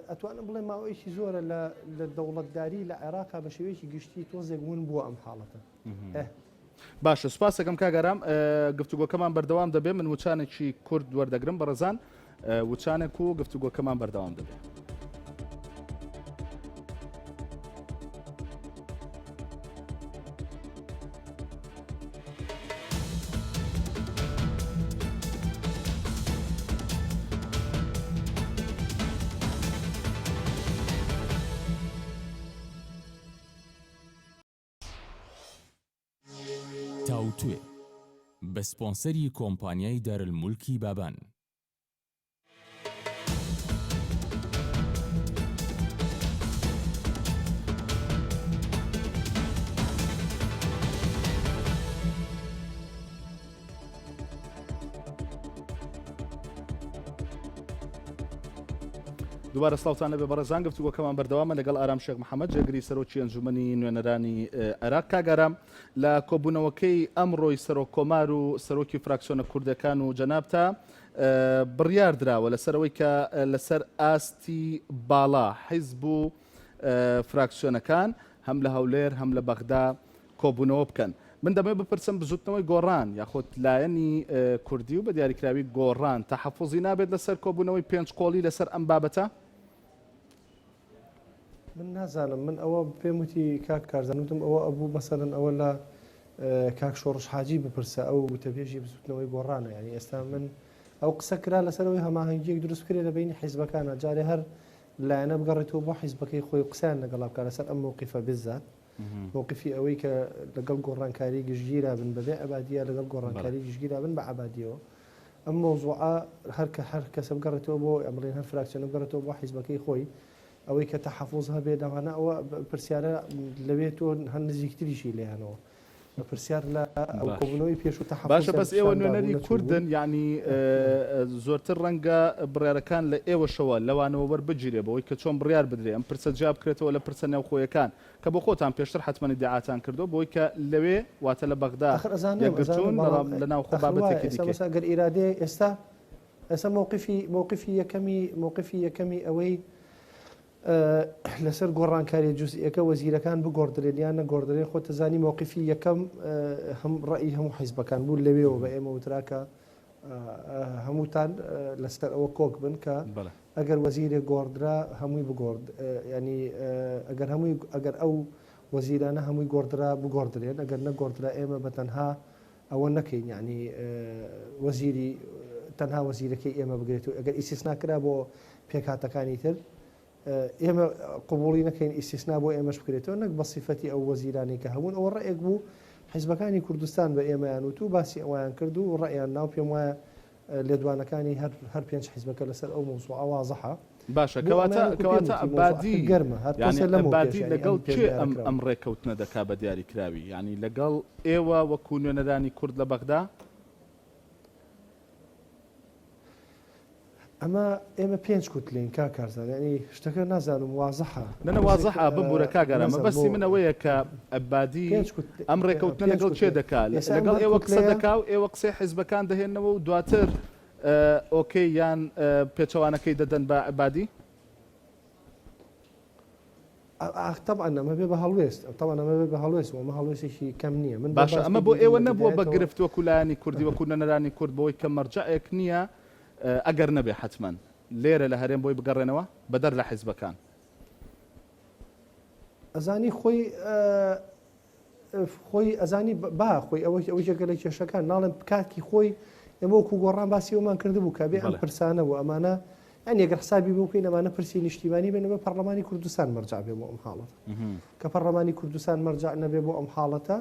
ئەتوانم بڵێ ماوەیەکی زۆرە لە دەوڵەتداری لە عێراقا بە شێوەیەکی گشتی تۆزێک بوون بووە ئەم حاڵەتە باشە سوپاسەکەم کاگەرام گفتوگۆکەمان بەردەوام دەبێت من وچانێکی کورد وەردەگرم بەڕێزان وچانێک و گفتوگۆکەمان بەردەوام دەبێت تاوتوێ بە سپۆنسەری کۆمپانیای دارالمولکی بابان دووبارە سڵاوتان لەبێ بەڕێزان گفتوگۆکەمان بەردەوامە لەگەڵ ئارام شێخ محەممەد جێگری سەرۆکی ئەنجومەنی نوێنەرانی عێراق کاگەرام لە کۆبوونەوەکەی ئەمڕۆی سەرۆک کۆمار و سەرۆکی فراکسیۆنە کوردەکان و جەنابتە بڕیار درراوە لەسەرەوەی کە لەسەر ئاستی باڵا حیزب و فراکسیۆنەکان هەم لە هەولێر هەم لە بەغدا کۆبوونەوە بکەن من دەمێ بپرسم بزوتنەوەی گۆڕان یاخۆت لایەنی کوردی و بە دیاریکراوی گۆڕان تەحەفوزی نابێت لەسەر کۆبوونەوەی پێنج قۆڵی لەسەر ئەم بابەتە من نازانم من ئەوە پێم وتی کاک کارزانوتم ئەوە ئەبوو مەسەرن ئەوە لە کاک شۆڕش حاجی بپرسە ئەو وتەبێژی بزوتنەوەی گۆڕانە ینی ئێستا من ئەو قسە کرا لەسەرەوەی هەماهنگگیەک دروست کرێ لە بینی حیزبەکانە جارێ هەر لایەنە بگەڕێتەوە بۆ حیزبەکەی خۆی قسەیان لەگەڵا بکە لەسەر ئەم مووقیفە بزات مووقفی ئەوەی کە لەگەڵ گۆڕانکاری گشتگیرا بن بەبێ ئەبادیە لەگەڵ گۆڕانکاری گشتگیرا بن بە عبادیەوە ئەم مۆزوعە هەر کەسە بگەڕێتەوە بۆ ئەمڕێن هەر فراکسیۆنە بگەڕێتەوە بۆ حیزبەکەی خۆی ئەوەی کە تەحەفوز هەبێ داوانە ئەوە پرسیارە لەوێ تۆ هەر نزیکتریشی لێیانەوە پرسیار لە ئەو کۆبوونەوەی پێش و تەحەفوز باشە بەس ئێوە نوێنەری کوردن ینی زۆرتر ڕەنگە بڕیارەکان لە ئێوەشەوە لەوانەوە وەربگیرێ بەوەی کە چۆن بڕیار بدرێ ئەم پرسە جواب بکرێتەوە لە پرسە نێوخۆیەکان کە بۆ خۆتان پێشتر حتممە دیعاتان کردو بۆی کە لەوێ واتە لە بەغدا یەکگرتوون لە ناوخۆ بابەتێکی دیکە ئەگەر ئیرادێ ئێستا مووقفی یەکەمی ئەوەی لەسەر گۆڕانکاری جوزئیەکە وەزیرەکان بگۆڕدرێن یان نەگۆڕدرێن خۆ تەزانی مووقفی یەکەم هەم ڕەئی هەموو حیزبەکان بوو لەوێەوە بە ئێمە وتراکە هەمووتان لەسەر ئەوە کۆک بن کە ئەگەر وەزیرێک گۆڕدرا هەمووی بگۆڕد ینی ئەگەر ئەو وەزیرانە هەمووی گۆڕدرا بگۆڕدرێن ئەگەر نەگۆڕدرا ئێمە بەتەنها ئەوە نەکەین یعنی وەزیری تەنها وەزیرەکەی ئێمە بگرێت و ئەگەر ئیسیسناکرا بۆ پێکهاتەکانی تر ئێمە قوبوڵی نەکەین ئیسیسنا بۆ ئێمەش بکرێتەوە نەک بە سیفەتی ئەو وەزیرانی کە هەمون ئەوە ڕێک بوو حیزبەکانی کوردستان بە ئێمەیان و تو باسی ئەویان کرد و ڕێیان ناو پێم وایە لێدوانەکانی هەر پێنج حیزبەکە لەسەر ئەو مووسوعە وازەحە باشە کەواتە ئەبادی گەرمە ئەبادی لەگەڵ چێ ئەم ڕێککەوتنە دەکا بە دیاریکراوی ینی لەگەڵ ئێوە وەکو نوێنەرانی کورد لە بەغدا ئەمە ئێمە پێنج کوتلین کا کارزان ینی شتەکە نازانم وازەحە نەوازەحە ببوورە کاگەرامە بەسی منەوەیە کە ئەبادی ئەم ڕێککەوتنە لەگەڵ چێ دەکات لەگەڵ ئێوە قسە دەکا و ئێوە قسەی حیزبەکان دەهێنەوە و دواتر ئۆکەی یان پێچەوانەکەی دەدەن بە ئەبادی طبعا ئەمە بێ بە هەڵوێست طبعا ئەمە بێ بە هەڵوێست ئەمە هەڵوێستێکی کەم نییە من باشە ئەمە بۆ ئێوە نەبووە بە گرفتووە لایانی کوردی وەکو نەنەرانی کورد بۆی کە مەرجەیەک نییە ئەگەر نەبێ حتمما لێرە لە هەرێم بۆی بگەڕێنەوە بەدەر لە حیزبەکان ئەزانی خۆی ئەزانی با خۆی ئەوەی جێگە لە کێشەکان ناڵێن کاتکی خۆی ئێمە وەکو گۆڕان باسی ئەومان کرده بوو کە بێ ئەم پرسانە بوو ئەمانە ئەن یەگەر حسابی بۆ بکەین ئەمانە پرسی نیشتیمانی بێنە بە پەرلەمانی کوردستان مەرجع بێ بۆ ئەم حاڵەتە کە پەرلەمانی کوردستان مەرجع نەبێ بۆ ئەم حاڵەتە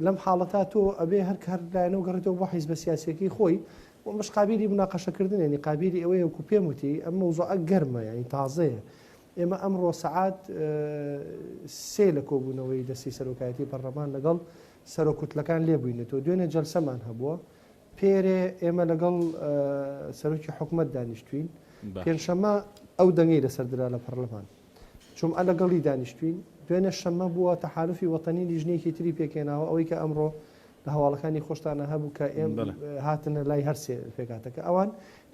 لەم حاڵەتا تۆ ئەبێ هەر لایەنەوە گەڕێتەوە بۆ حیزبە سیاسیەکەی خۆی مش قابلی مناقەشەکردن ینی قابلی ئەوەیە وەکو پێم وتی ئەم مەوزوعە گەرمە ینی تازەیە ئێمە ئەمڕۆ سەعات سێ لە کۆبوونەوەی دەستی سەرۆکایەتی پەرلەمان لەگەڵ سەرۆکوتلەکان لێبووینێتەوە دوێنێ جەلسەمان هەبووە پێرێ ئێمە لەگەڵ سەرۆکی حکومەت دانیشتوین پێنجشەممە ئەو دەنگەی لەسەردرا لە پەرلەمان چوم لەگەڵی دانیشتوین دوێنێ شەممە بووە تەحالوفی وەتەنی لیژنەیەکی تری پێکێناوە ئەوەی کە ئەمڕۆ لە هەواڵەکانی خۆشتانە هەبوو کە ئێم هاتنە لای هەرسێ پێکاتەکە ئەوان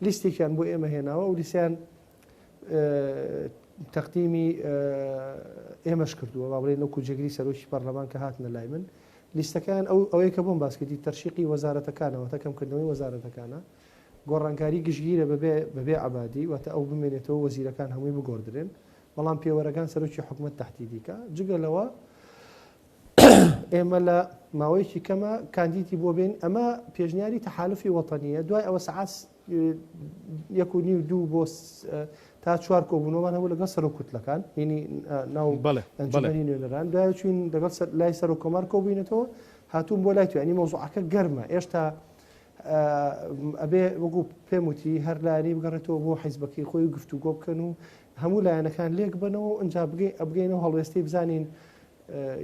لیستێکیان بۆ ئێمە هێناوە و لیسیان تەقدیمی ئێمەش کردووە با بڵێن لەو کوجێگری سەرۆکی پەرلەمان کە هاتنە لای من لیستەکان ئەوەیە کە بۆم باسکردی تەرشیقی وەزارەتەکانەوە تەکەمکردنەوەی وەزارەتەکانە گۆڕانکاری گشتگیرە بەبێ عەبادی واتە ئەو بمێنێتەوە وەزیرەکان هەمووی بگۆڕدرێن بەڵام پێوەرەکان سەرۆکی حکومەت تەحدیدیکە جگە لەوە ئێمە لە ماوەیەکی کەمە کاندیتی بۆ بێن ئەمە پێشنیاری تەحالفی وەتەنیە دوای ئەوە سەعات 1.5 بۆ تا 4 کۆبوونەوەمان هەبوو لەگەڵ سەرۆکوتلەکان هینی ناو ئەنجومەنی نوێنەران دوای چوین لەگەڵ لای سەرۆکۆمار کۆبووینەتەوە هاتوون بۆ لای تو ینی مەوزوعەکە گەرمە ئێشتا ئەبێ وەکو پێم وتی هەر لایەنی بگەڕێتەوە بۆ حیزبەکەی خۆی و گفتوگۆ بکەن و هەموو لایەنەکان لێک بنەوە ئەنجا ئەبگەینەوە هەڵوێستی بزانین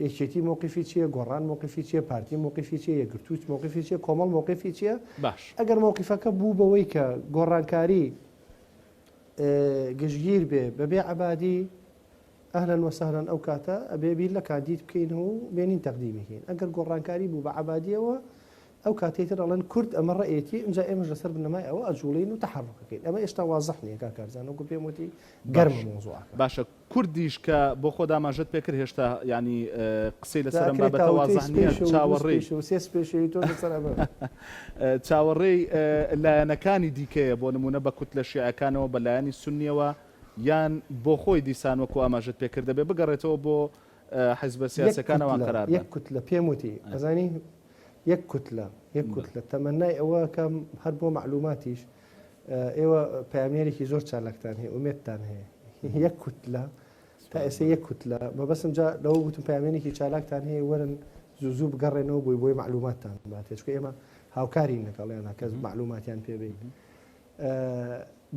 یەکێتی مووقفی چییە گۆڕان مووقفی چییە پارتی مووقفی چیە یەکگرتووت مووقفی چیە کۆمەڵ مووقفی چییە باش ئەگەر مووقفەکە بوو بەوەی کە گۆڕانکاری گشتگیر بێ بەبێ عەبادی ئەهلەن وەسەهلەن ئەو کاتە ئەبێ بیر لە کاندید بکەینەوە و بێنین تەقدیمیکەین ئەگەر گۆڕانکاری بوو بە عەبادیەوە ئەو کاتێتر ئەڵێن کورد ئەمە ڕێیەتی ئەمجا ئێمەش لەسەر بنەمای ئەوە ئەجوڵین و تەحەڕوکەکەین ئەمە ئێشتا وازەح نییە کاکارزان وەکو پێم وتی گەرمە مۆزوعەکە باشە کوردیش کە بۆ خۆ داماژەت پێکرد هێشتا ینی قسەی لەسەرم بابەتە وازەح نییە چاوەڕێی پێشەوی تۆ لەسەر چاوەڕێی لایەنەکانی دیکەیە بۆ نمونە بە کوتلە شیعەکانەوە بە لایەنی سونیەوە یان بۆ خۆی دیسان وەکو ئاماژەت پێکردە بێ بگەڕێتەوە بۆ حیزبە سیاسەکانەوە قەرار یەک کوتلە پێم وتی ئەزانی یەک کوتلە تەمەنای ئەوە کەم هەر بۆ معلوماتیش ئێوە پامێرێکی زۆر چالاکتان هەیە ئومێدتان هەیە یەک کوتلە تا ئێستا یەک کوتلە بەبەسم جا لەوە گوتم پامێنێکی چالاکتان هەیە وەرن زوو بگەڕێنەوە بۆی معلوماتتان باتێ چکە ئێمە هاوکاری نەکەڵیان کەس معلوماتیان پێبێ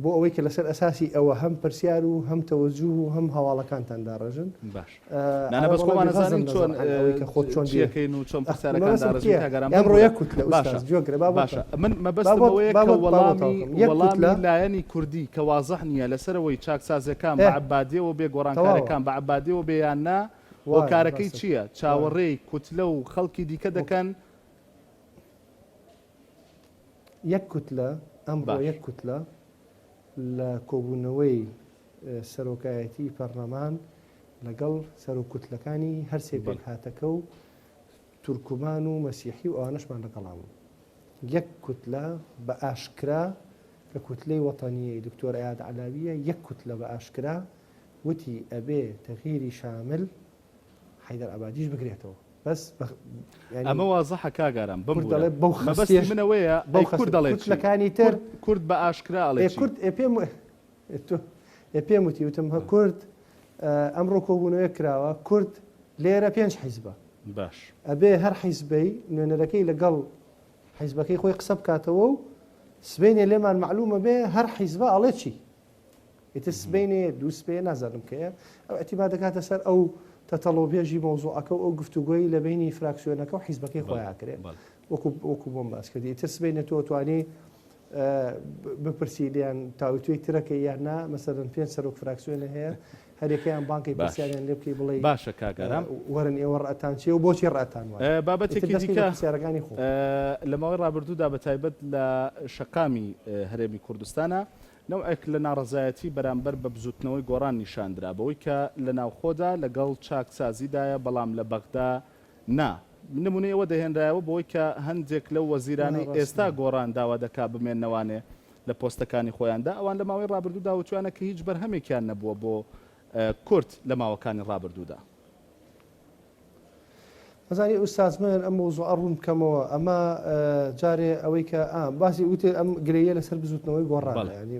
بۆ ئەوەی کە لەسەر ئەساسی ئەوە هەم پرسیار و هەم تەوەجوه و هەم هەواڵەکانتان داڕژن باش نانە بەس خۆمان نەزانین چۆن خۆت چۆن چیەکەین و چۆن پرسیارەکان داڕژن کاگەران ئەمڕۆ یەکوت لە ئوستاز جوێگرە باشە من مەبەستم ئەوەیە کە وەڵامی لایەنی کوردی کە وازەح نییە لەسەرەوەی چاکسازەکان بە عەبادیەوە بێ گۆڕانکارەکان بە عەبادیەوە بێ یان نا بۆ کارەکەی چییە چاوەڕێی کوتلە و خەڵکی دیکە دەکەن یەک کوتلە ئەمڕۆ یەک کوتلە لە کۆبوونەوەی سەرۆکایەتی پەرلەمان لەگەڵ سەرۆکوتلەکانی هەرسێ پێک هاتەکە و تورکمان و مەسیحی و ئەوانەشمان لەگەڵاون یەک کوتلە بە ئاشکرا کە کوتلەی وەتانیەی دکتۆر عەیاد عەلاویە یەک کوتلە بە ئاشکرا وتی ئەبێ تەغییری شامل حەیدەر عەبادیش بگرێتەوە بەس ئەمە وازەحە کاگاران بەمەبەستی منەوەیە کورد دەڵێت کوتلەکانی تر کورد بە ئاشکرا ئەڵێ کورد پێم وتی وتم کورد ئەمڕۆ کۆبوونەوەی کراوە کورد لێرە 5 حیزبە باش ئەبێ هەر حیزبەی نوێنەرەکەی لەگەڵ حیزبەکەی خۆی قسە بکاتەوە و سبەینێ لێمان معلومە بێ هەر حیزبە ئەڵێ چی ئیتر سبەینێ دوو سبەیە نازانم کەیە ئەو ئەتیبا دەکاتە سەر ئەو تەتەڵۆبێژی مۆزوعەکە و ئەو گفتوگۆی لە بینی فراکسیۆنەکە و حیزبەکەی خۆیاکرێت وەکو بۆم باس کردی ئیتر سبەینێ تۆ توانی بپرسی لیان تاوتوی ترەکە یاننا مەسەرەن 5 سەرۆک فراکسیۆنە هەیە هەرێکیان بانکی پرسیاریان لێ بکەی بڵێ باشە کاگەران وەرن ئێوە ڕەتان چێ و بۆچی ڕەتان وایە بابەتێکی دیکە پرسیارەکانی خۆ لە ماوەی ڕابردوودا بە تایبەت لە شەقامی هەرێمی کوردستانە نەوەک لە ناڕزایەتی بەرامبەر بە بزوتنەوەی گۆڕان نیشاندرا بەوەی کە لە ناوخۆدا لەگەڵ چاکسازیدایە بەڵام لە بەغدا نا نمونەی ئەوە دەهێنرایەوە بۆی کە هەندێک لەو وەزیرانی ئێستا گۆڕان داوا دەکا بمێننەوانێ لە پۆستەکانی خۆیاندا ئەوان لە ماوەی ڕابردوودا وتوانە کە هیچ بەرهەمێکیان نەبووە بۆ کورد لە ماوەکانی ڕابردوودا مەزانی ئوستاز من ئەم مۆزوع ڕوون بکەمەوە ئەمە جارێ ئەوەی کە باسی وتێ ئەم گرەیە لەسەر بزوتنەوەی گۆڕان ینی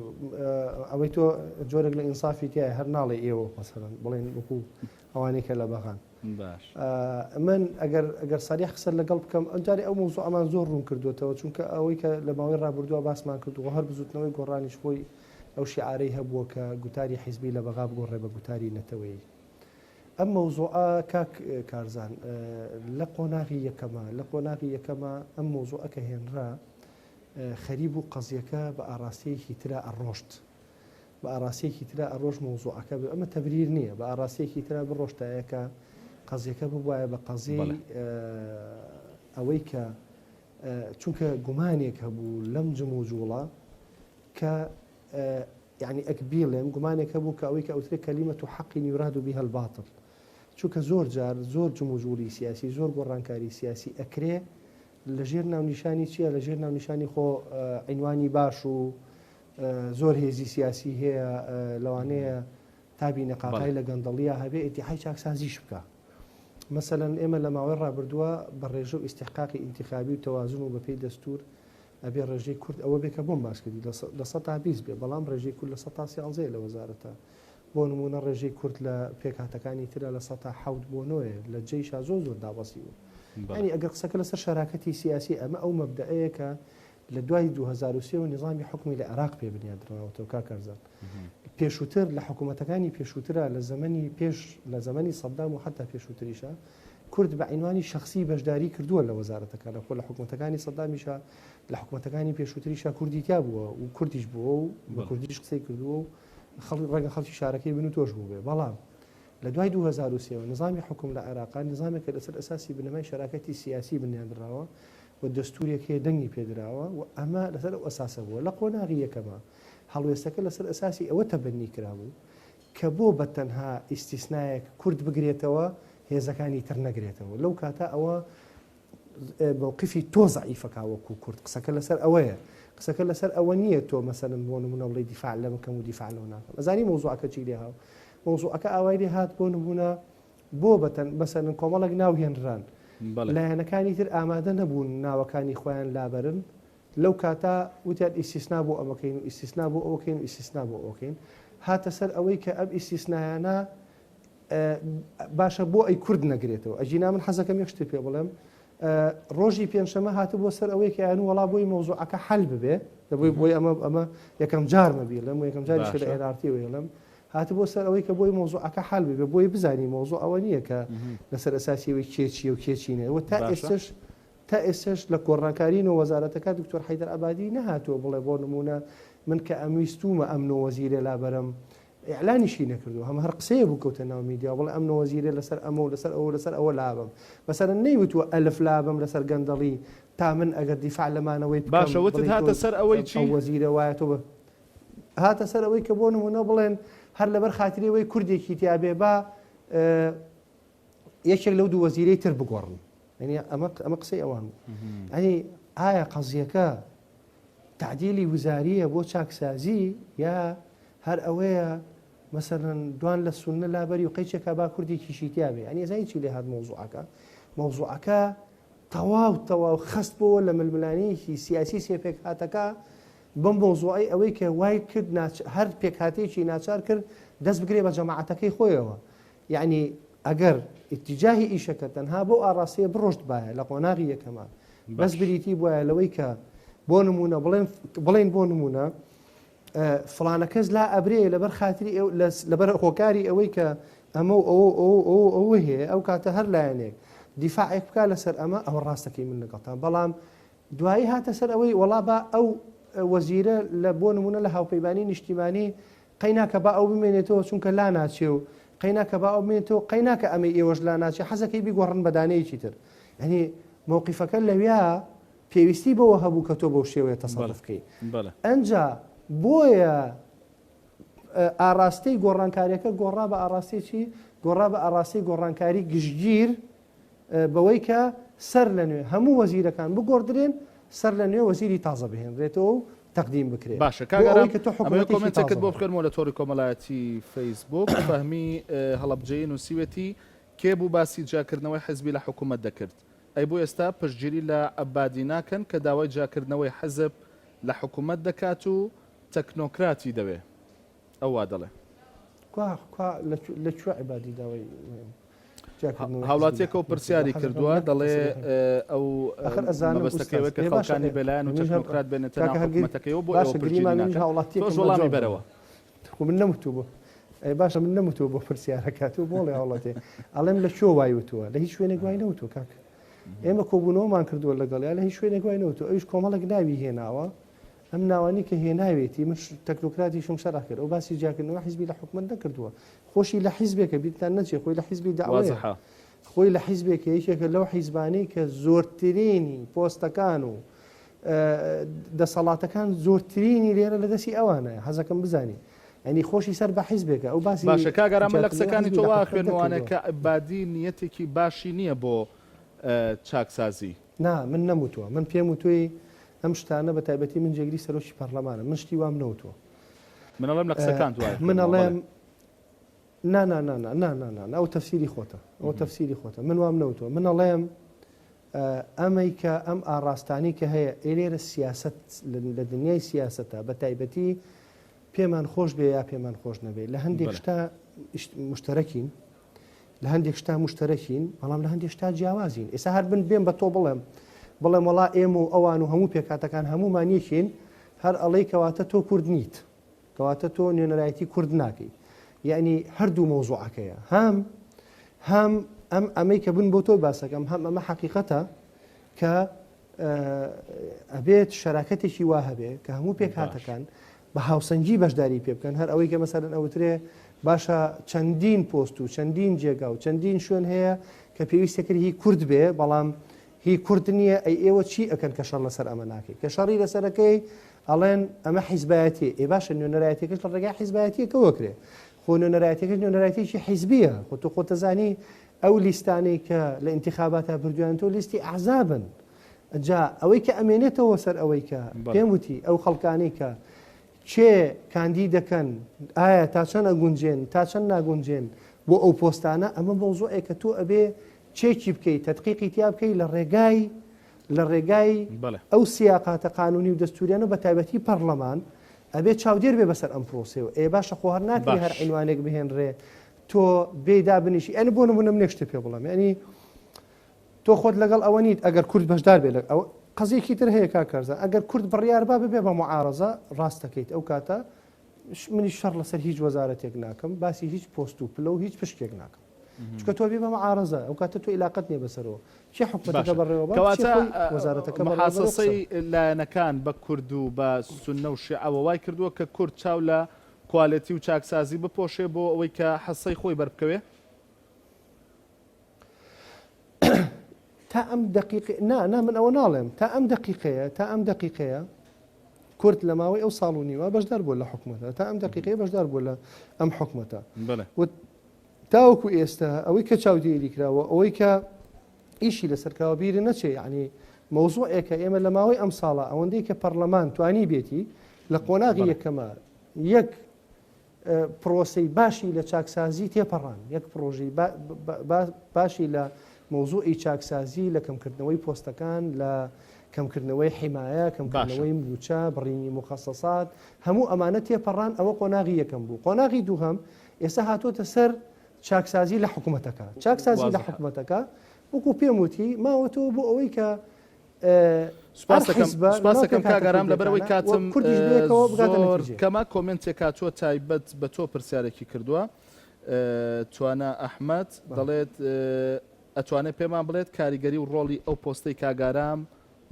ئەوەی تۆ جۆرێک لە ئینسافی تایە هەر ناڵێ ئێوە مەسەڵەن بڵێن وەکو ئەوانەی کە لە بەغان من ئەگەر ساریح قسە لەگەڵ بکەم ئەجارێ ئەو مۆزوع ئەمان زۆر ڕوون کردوێتەوە چونکە ئەوەی کە لە ماوەی ڕابردووە باسمان کردووە هەر بزوتنەوەی گۆڕانیش بۆی ئەو شیعارەی هەبووە کە گوتاری حیزبی لە بەغا بگۆڕێ بە گوتاری نەتەوەیی ئەم مۆزوعە کاک کارزان لە قۆناغی یەکەمە ئەم مۆزوعە کە هێنرا خەریب و قەزیەکە بە ئاراستەیەکی ترا ئەڕۆشت بە ئاراستەیەکی ترا ئەڕۆژ مۆزوعەکە ئەمە تەبریر نییە بە ئاراستەیەکی ترا بڕۆشتایەکە قەزیەکە ببوایە بە قەزی ئەوەی کە چونکە گومانێک هەبوو لەم جم و جوڵە کە يعني ئەکبیڵێم گومانێک هەبوو کە ئەوەی کە ئەوترێ کەلیمەت و حەقی یوراد بها الباطل چونکە زۆر جار زۆر جموجوری سیاسی زۆر گۆڕانکاری سیاسی ئەکرێ لەژێر ناونیشانی چییە لەژێر ناونیشانی خۆ عینوانی باش و زۆر هێزی سیاسی هەیە لەوانەیە تابی نەقاقای لە گەندەڵیە هەبێ ئیتیحای چاکسازیش بکە مەسەلەن ئێمە لە ماوەی ڕابردووە بە ڕێژە و ئیستحقاقی ئینتیخابی و تەوازن و بەپێی دەستور ئەبێ ڕێژەی کورد ئەوە بێکە بۆم باس کردی لە 120 بێ بەڵام ڕێژەی کورد لە 113 لە وەزارەتە بۆ نمونە ڕێژەی کورد لە پێکهاتەکانی ترە لە 170 بۆ 9 لە جێیشا زۆر دابەسیوە ینی ئەگەر قسەکە لەسەر شەراکەتی سیاسی ئەمە ئەو مەبدەیە کە لە دوای 2023 و نظامی حکومی لە عێراق پێ بنیادراوەتەوە کاکەرزان پێشووتر لە حکوومەتەکانی پێشووترە لە زمانی پێش لە زمانی سەدام و حتا پێشووتریشە کورد بە عینوانی شخصی بەشداری کردووە لە وەزارەتەکان لە خۆ لە حکوومەتەکانی سەدامیشە لە حکوومەتەکانی پێشووتریشە کوردی تیا بووە و کوردیش بووە و بە کوردیش قسەی کردووە و ڕەنگە خەڵکی شارەکەی بن و تۆش بوو بێ بەڵام لە دوای 2023 نظامی حکوم لە عێراقان نظامێکە لەسەر ئەساسی بنەمای شەراکەتی سیاسی بنیانراوە و دەستورێک هەیە دەنگی پێدراوە و ئەمە لەسەر ئەو ئەساسە بووە لە قۆناغی یەکەمە هەڵوێستەکە لەسەر ئەساسی ئەوە تەبەنی کرابوو کە بۆ بە تەنها ئیستیسنایەک کورد بگرێتەوە هێزەکانی تر نەگرێتەوە لەو کاتە ئەوە موقفی تۆ زعیفەکاوەکو کورد قسەکە لەسەر ئەوەیە قسەکە لەسەر ئەوە نییە تۆ مەسەرن بۆ نمونە بڵێ دیفاع لە بکەم و دیفاع لەوە ناکەم ئەزانی مۆزوعەکە چی لێ هاو مۆزوعەکە ئاوای لێ هات بۆ نمونە بۆ بەتەن مەسەرن کۆمەڵێک ناو هێنران لایەنەکانی تر ئامادە نەبوون ناوەکانی خۆیان لابەرن لەو کاتە وتیان ئیسیسنا بۆ ئەمەکەین و ئیسیسنا بۆ ئەوکەین و ئیسیسنا بۆ ئەوکەین هاتە سەر ئەوەی کە ئەم ئیسیسنایانە باشە بۆ ئەی کورد نەگرێتەوە ئەجینا من حەزەکەم یەک شتێ پێ بڵێم ڕۆژی پێنجشەمە هاتو بۆ سەر ئەوەی کە یان وڵا بۆی مەوزوعەکە حەل ببێ دەبووی بۆی ئەمە یەکەم جارمە بیر لەم یەکەم جاری لە ئێرارتی وێڵم هاتو بۆ سەر ئەوەی کە بۆی مەوزوعەکە حەل ببێ بۆی بزانی مەوزوع ئەوە نییە کە لەسەر ئەساسیەوەی کێچی و کێچینەوە تا ئێستش لە کۆڕانکارین و وەزارەتەکە دکتۆر حەیدەر عەبادی نەهاتووە بڵێ بۆ نمونە من کە ئەمویستومە ئەمن و وەزیرە لابەرم ئیعلانیشی نەکردو هەمە هەر قسەیە بوو کەوتە ناو میدیا بڵێ ئەمن و وەزیرە لەسەر ئەمە و لەسەر ئەوە لابم بەسەر نەیوتوە ئەلف لابم لەسەر گەندەڵی تا من ئەگەر دیفاع لەمانەوەی باشە وتت هاتە سەر ئەوەی چی وەزیرە وایە تۆ هاتە سەر ئەوەی کە بۆ نمونە بڵێن هەر لەبەر خاتریەوەی کوردێکی تیابێ با یەکێک لەو دوو وەزیرەی تر بگۆڕن ئەمە قسەی ئەوان ئەنی ئایا قەزیەکە تعدیلی وزاریە بۆ چاکسازی یا هەر ئەوەیە مەسەرەن دوان لە سونە لابەری و قەیچێکە با کوردێکیشی تیابێ ئەنی زای چی لێ هات مەوزوعەکە تەواو خست بۆ لە ململانەیەکی سیاسی سێپێک هاتەکە بەم مۆزوعی ئەوەی کە وای کرد هەر پێکهاتێکی ناچار کرد دەست بگرێ بە جەماعەتەکەی خۆیەوە یعنی ئەگەر ئیتیجاهی ئیشەکە تەنها بۆ ئاڕاستەیە بڕۆشت باە لە قۆناغی یەکەمە بەس بریتی بواە لەوەی کە بۆ نمونە بڵێن بۆ نمونە فڵانە کەس لا ئەبرێ لەبەر خاتری لەبەر خۆکاری ئەوەی کە ئەمە ئەوە هەیە ئەو کاتە هەر لایەنێک دیفاعێک بکە لەسەر ئەمە ئەوە ڕاستەکەی من لەگەڵتان بەڵام دوایی هاتە سەر ئەوەی وەڵا بە ئەو وەزیرە لە بۆ نمونە لە هاوپەیمانی نیشتیمانی قەیناکە با ئەو بمێنێتەوە چونکە لا ناچێ و قەیناکە با ئەو بمێنێتەوە قەیناکە ئەمەی ئێوەش لا ناچێ حەزەکەی بیگۆڕن بەدانەیەکی تر یعنی مووقیفەکە لەویا پێویستی بەوە هەبوو کە تۆ بەو شێوەیە تەسەڵف بکەی ئەنجا بۆیە ئاراستەی گۆڕانکاریەکە گۆڕا بە ئاراستێکی گۆڕا بە ئاراستەی گۆڕانکاری گشتگیر بەوەی کە سەر لە نوێ هەموو وەزیرەکان بگۆڕدرێن سەر لە نوێ وەزیری تازە بهێنرێتەوە و تەقدیم بکرێت باشە کاگەڕامکۆمنتێکت بۆ بکەن لە تۆری کۆمەڵایەتی فەیسبوک فەهمی هەڵەبجەیی نووسیوەتی کێ بوو باسی جاکردنەوەی حزبی لە حکوومەت دەکرد ئەی بۆ ئێستا پشتگیری لە عەبادی ناکەن کە داوای جاکردنەوەی حزب لە حکوومەت دەکات و تەکنۆکراتی دەوێ ئەو وا دەڵێ لەکوێ عەبادی داوای هاوڵاتیەکە و پرسیاری کردووە دەڵێ ئەو مەبەستەکەیەوە کە خەڵکانی بەلایەن و تەکنۆکرات بێنێتە ناو حکوومەتەکەیەوە بۆ ئێوە پشتگیری ناکەن تۆ وەڵامی بەرەوە من نەموتوو بۆ باشە من نەموتووە بۆ پرسیارەکات و بۆڵێ هاوڵاتێ ئەڵێم لە شۆ وایوتووە لە هیچ شوێنێک وای نەوتوە کاک ئێمە کۆبوونەوەمان کردووە لەگەڵیا لە هیچ شوێنێک وای نەوتوە ئەویش کۆمەڵێک ناوی هێناوە ئەم ناوانی کە هێناوێتی من تەکنۆکراتیشم شەڕا کرد ئەو باسی جاکردنەوە حیزبی لە حکوومەت نەکردووە خۆشی لە حیزبێکە بیرتان نەچێ خۆی لە حیزبی داوایە خۆی لە حیزبێکە یەکێکە لەو حیزبانەی کە زۆرترینی پۆستەکان و دەسەڵاتەکان زۆرترینی لێرە لە دەستی ئەوانەیە حەزەکەم بزانی ئەنی خۆشی سەر بە حیزبێکە ئەو باسی باشە کاگەڕامە لە قسەکانی تۆوا خوێنوانە کە عەبادی نیەتێکی باشی نییە بۆ چاکسازی نا من نەموتووە من پێم وتوی ئەم شتانە بە تایبەتی من جێگری سەرۆکی پەرلەمانە من شتی وام نەوتووە منەڵێم لە قسەکان منەڵێم نا ئەو تەفسیری خۆتە ئەو تەفسیری خۆتە من وام نەوتووە منەڵێم ئەمەی کە ئەم ئاڕاستانی کە هەیە ئێرێرە سیاست لە دنیای سیاستە بە تایبەتی پێمان خۆش بێ یا پێمان خۆش نەبێت لە هەندێک شتا مشتەرەکین لە هەندێک شتا مشتەرەکین بەڵام لە هەندێک شتا جیاوازین ئێستا هەر بن بێن بە تۆ بڵێم وڵا ئێمە و ئەوان و هەموو پێکاتەکان هەمومان یەکین هەر ئەڵەی کەواتە تۆ کورد نیت کەواتە تۆ نوێنەرایەتی کورد ناکەی یعنی هەردوو مۆزوعەکەیە هەم ئەم ئەمەی کە بن بۆ تۆی باسەکەم هەم ئەمە حەقیقەتە کە ئەبێت شەراکەتێکی وا هەبێ کە هەموو پێکهاتەکان بە هاوسەنگی بەشداری پێ بکەن هەر ئەوەی کە مەسەرەن ئەوترێ باشە چەندین پۆست و چەندین جێگا و چەندین شوێن هەیە کە پێویستەکرد هی کورد بێ بەڵام هی کورد نییە ئەی ئێوە چی ئەکەن کە شەڕ لەسەر ئەمە ناکەی کە شەڕی لەسەرەکەی ئەڵێن ئەمە حیزبایەتی ئێ باشە نوێنەرایەتێکش لە ڕێگای حیزبایەتیەکەوە کرێ خۆ نوێنەرایەتێکش نوێنەرایەتێکی حیزبیە خۆ تۆ خۆتەزانی ئەو لیستانەی کە لە ئینتیخاباتە بردویان تۆ لیستی ئەحزابن جا ئەوەی کە ئەمێنێتەوە سەر ئەوەی کە پێم وتی ئەو خەڵکانەی کە چێ کاندی دەکەن ئایا تا چەند ئەگونجێن تا چەند ناگونجێن بۆ ئەو پۆستانە ئەمە مۆزوعێک کە تۆ ئەبێ چێکی بکەیت تەدقیقی تیا بکەیت لە ڕێگای ئەو سیاقاتە قانونی و دەستوریانە بە تایبەتی پەرلەمان ئەبێ چاودێر بێ بەسەر ئەم پرۆسەوە ئێ باشە خۆ هەر ناکری هەر عینوانێک بهێنرێ تۆ بێدا بنیشی ئەنی بۆ نمونە منێک شتە پێ بڵێم ینی تۆ تۆ خۆت لەگەڵ ئەوە نیت ئەگەر کورد بەشدار بێت ئەو قەزێکی تر هەیە کاکەرزە ئەگەر کورد بڕیار با ببێ بە معارەزە ڕاستەکەیت ئەو کاتە منی شەڕ لەسەر هیچ وەزارەتێک ناکەم باسی هیچ پۆست و پلە و هیچ پشتێک ناکەم چکە تۆ بێ بە معارەزە ئەو کاتە تۆ علاقەت نیە بەسەرەوە چی حکومەتەکە بەڕێوە وەزارەتەکە محاسەسەی لایەنەکان بە کورد و بە سونە و شیعەوە وای کردووە کە کورد چاو لە کوالەتی و چاکسازی بپۆشێ بۆ ئەوەی کە حەسەی خۆی بەربکەوێ تا ئەم دقیقە نا من ئەوە ناڵێم تا ئەم دقیقەیە کورد لە ماوەی ئەو ساڵ و نیوە بەشدار بوو لە حکومەتە تا ئەم دقیقەیە بەشدار بوو لە ئەم حکومەتە تاوەکو ئێستا ئەوەی کە چاودێری کراوە ئەوەی کە ئیشی لەسەرکەوە بیری نەچێ یعنی مەوزوعێکە ئێمە لە ماوەی ئەم ساڵە ئەوەندەی کە پەرلەمان توانی بێتی لە قۆناغی یەکەمە یەک پرۆسەی باشی لە چاکسازی تێپەڕان یەک پرۆژەی باشی لە مەوزوعی چاکسازی لە کەمکردنەوەی پۆستەکان لە کەمکردنەوەی حیمایە کەمکردنەوەی موچە بڕینی مخەسەسات هەموو ئەمانە تێپەڕان ئەوە قۆناغی یەکەم بوو قۆناغی دووهەم ئێستا هاتۆتە سەر چاکسازی لە حکوومەتەکە چاکسازی لە حکوومەتەکە وەکو پێم وتی ماوەتەوە بۆ ئەوەی کە سپاسەکەم کاگەرام لەبەرەوەی کاتم کەما کۆمنتێک کاتووە تایبەت بە تۆ پرسیارێکی کردووە توانە ئەحمەد دەڵێت ئەتوانێت پێمان بڵێت کاریگەری و ڕۆڵی ئەو پۆستەی کاگارام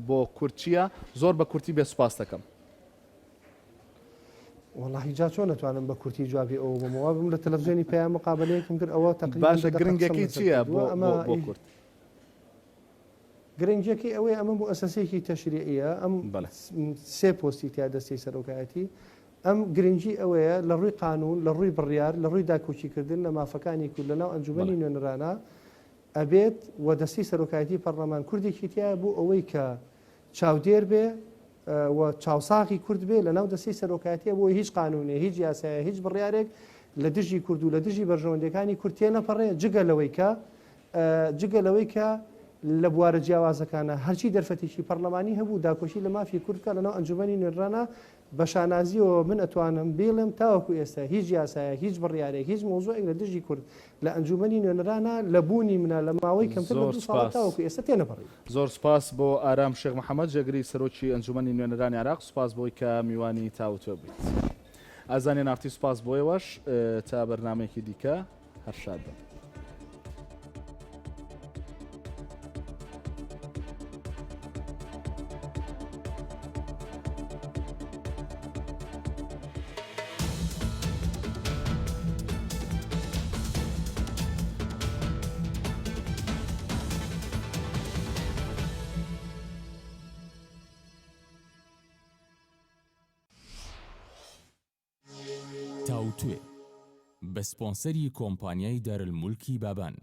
بۆ کورتچیە زۆر بە کورتی بێ سوپاس دەکەم والله جا چۆن نتوانم بە کورتی جوابی ئەو بمەوە بم لە تەلەڤیزیۆنی پێیان مقابلەیەکم کرد ئەوە باشە گرنگەکەی چییە بۆ کورد گرنگەکەی ئەوەی ئەمە بۆ ئەساسێکی تەشریعیە ئەم سێ پۆستی تیا دەستی سەرۆکایەتی ئەم گرنگی ئەوەیە لە ڕووی قانون لە ڕووی بڕیار لە ڕووی داکوچیکردن لە مافەکانی کورد لەناو ئەنجومەنی نوێنەرانە ئەبێت و دەستی سەرۆکایەتی پەرلەمان کوردێکی تیا بوو ئەوەی کە چاودێر بێ و چاوساقی کورد بێ لە ناو دەستی سەرۆکایەتیە بۆ هیچ قانونێ هیچ یاسایە هیچ بڕیارێک لە دژی کورد و لە دژی بەرژەوەندەکانی کورد تێ نەپەڕێ جگە لەوەی کە لە بوارە جیاوازەکانە هەرچی دەرفەتێکی پەرلەمانی هەبوو داکۆشی لە مافی کوردکە لەناو ئەنجومەنی نوێنەرانە بە شانازیەوە من ئەتوانم بێڵم تاوەکو ئێستا هیچ یاسایە هیچ بڕیارێک هیچ مۆزوعێک لە دژی کورد لە ئەنجومەنی نوێنەرانە لە بوونی منە لە ماوەی کەمتر لە 2 ساڵ تاوەکو ئێستا تێنەپەڕی زۆر سپاس بۆ ئارام شێخ محەممەد جێگری سەرۆکی ئەنجومەنی نوێنەرانی عراق سپاس بۆی کە میوانی تاوتۆ بیت ئازانێ نافتی سپاس بۆیەوەش تا بەرنامەیەکی دیکە هەرشاد بن. تاوتوێ بە سپۆنسەری کۆمپانیای دارالمولکی بابان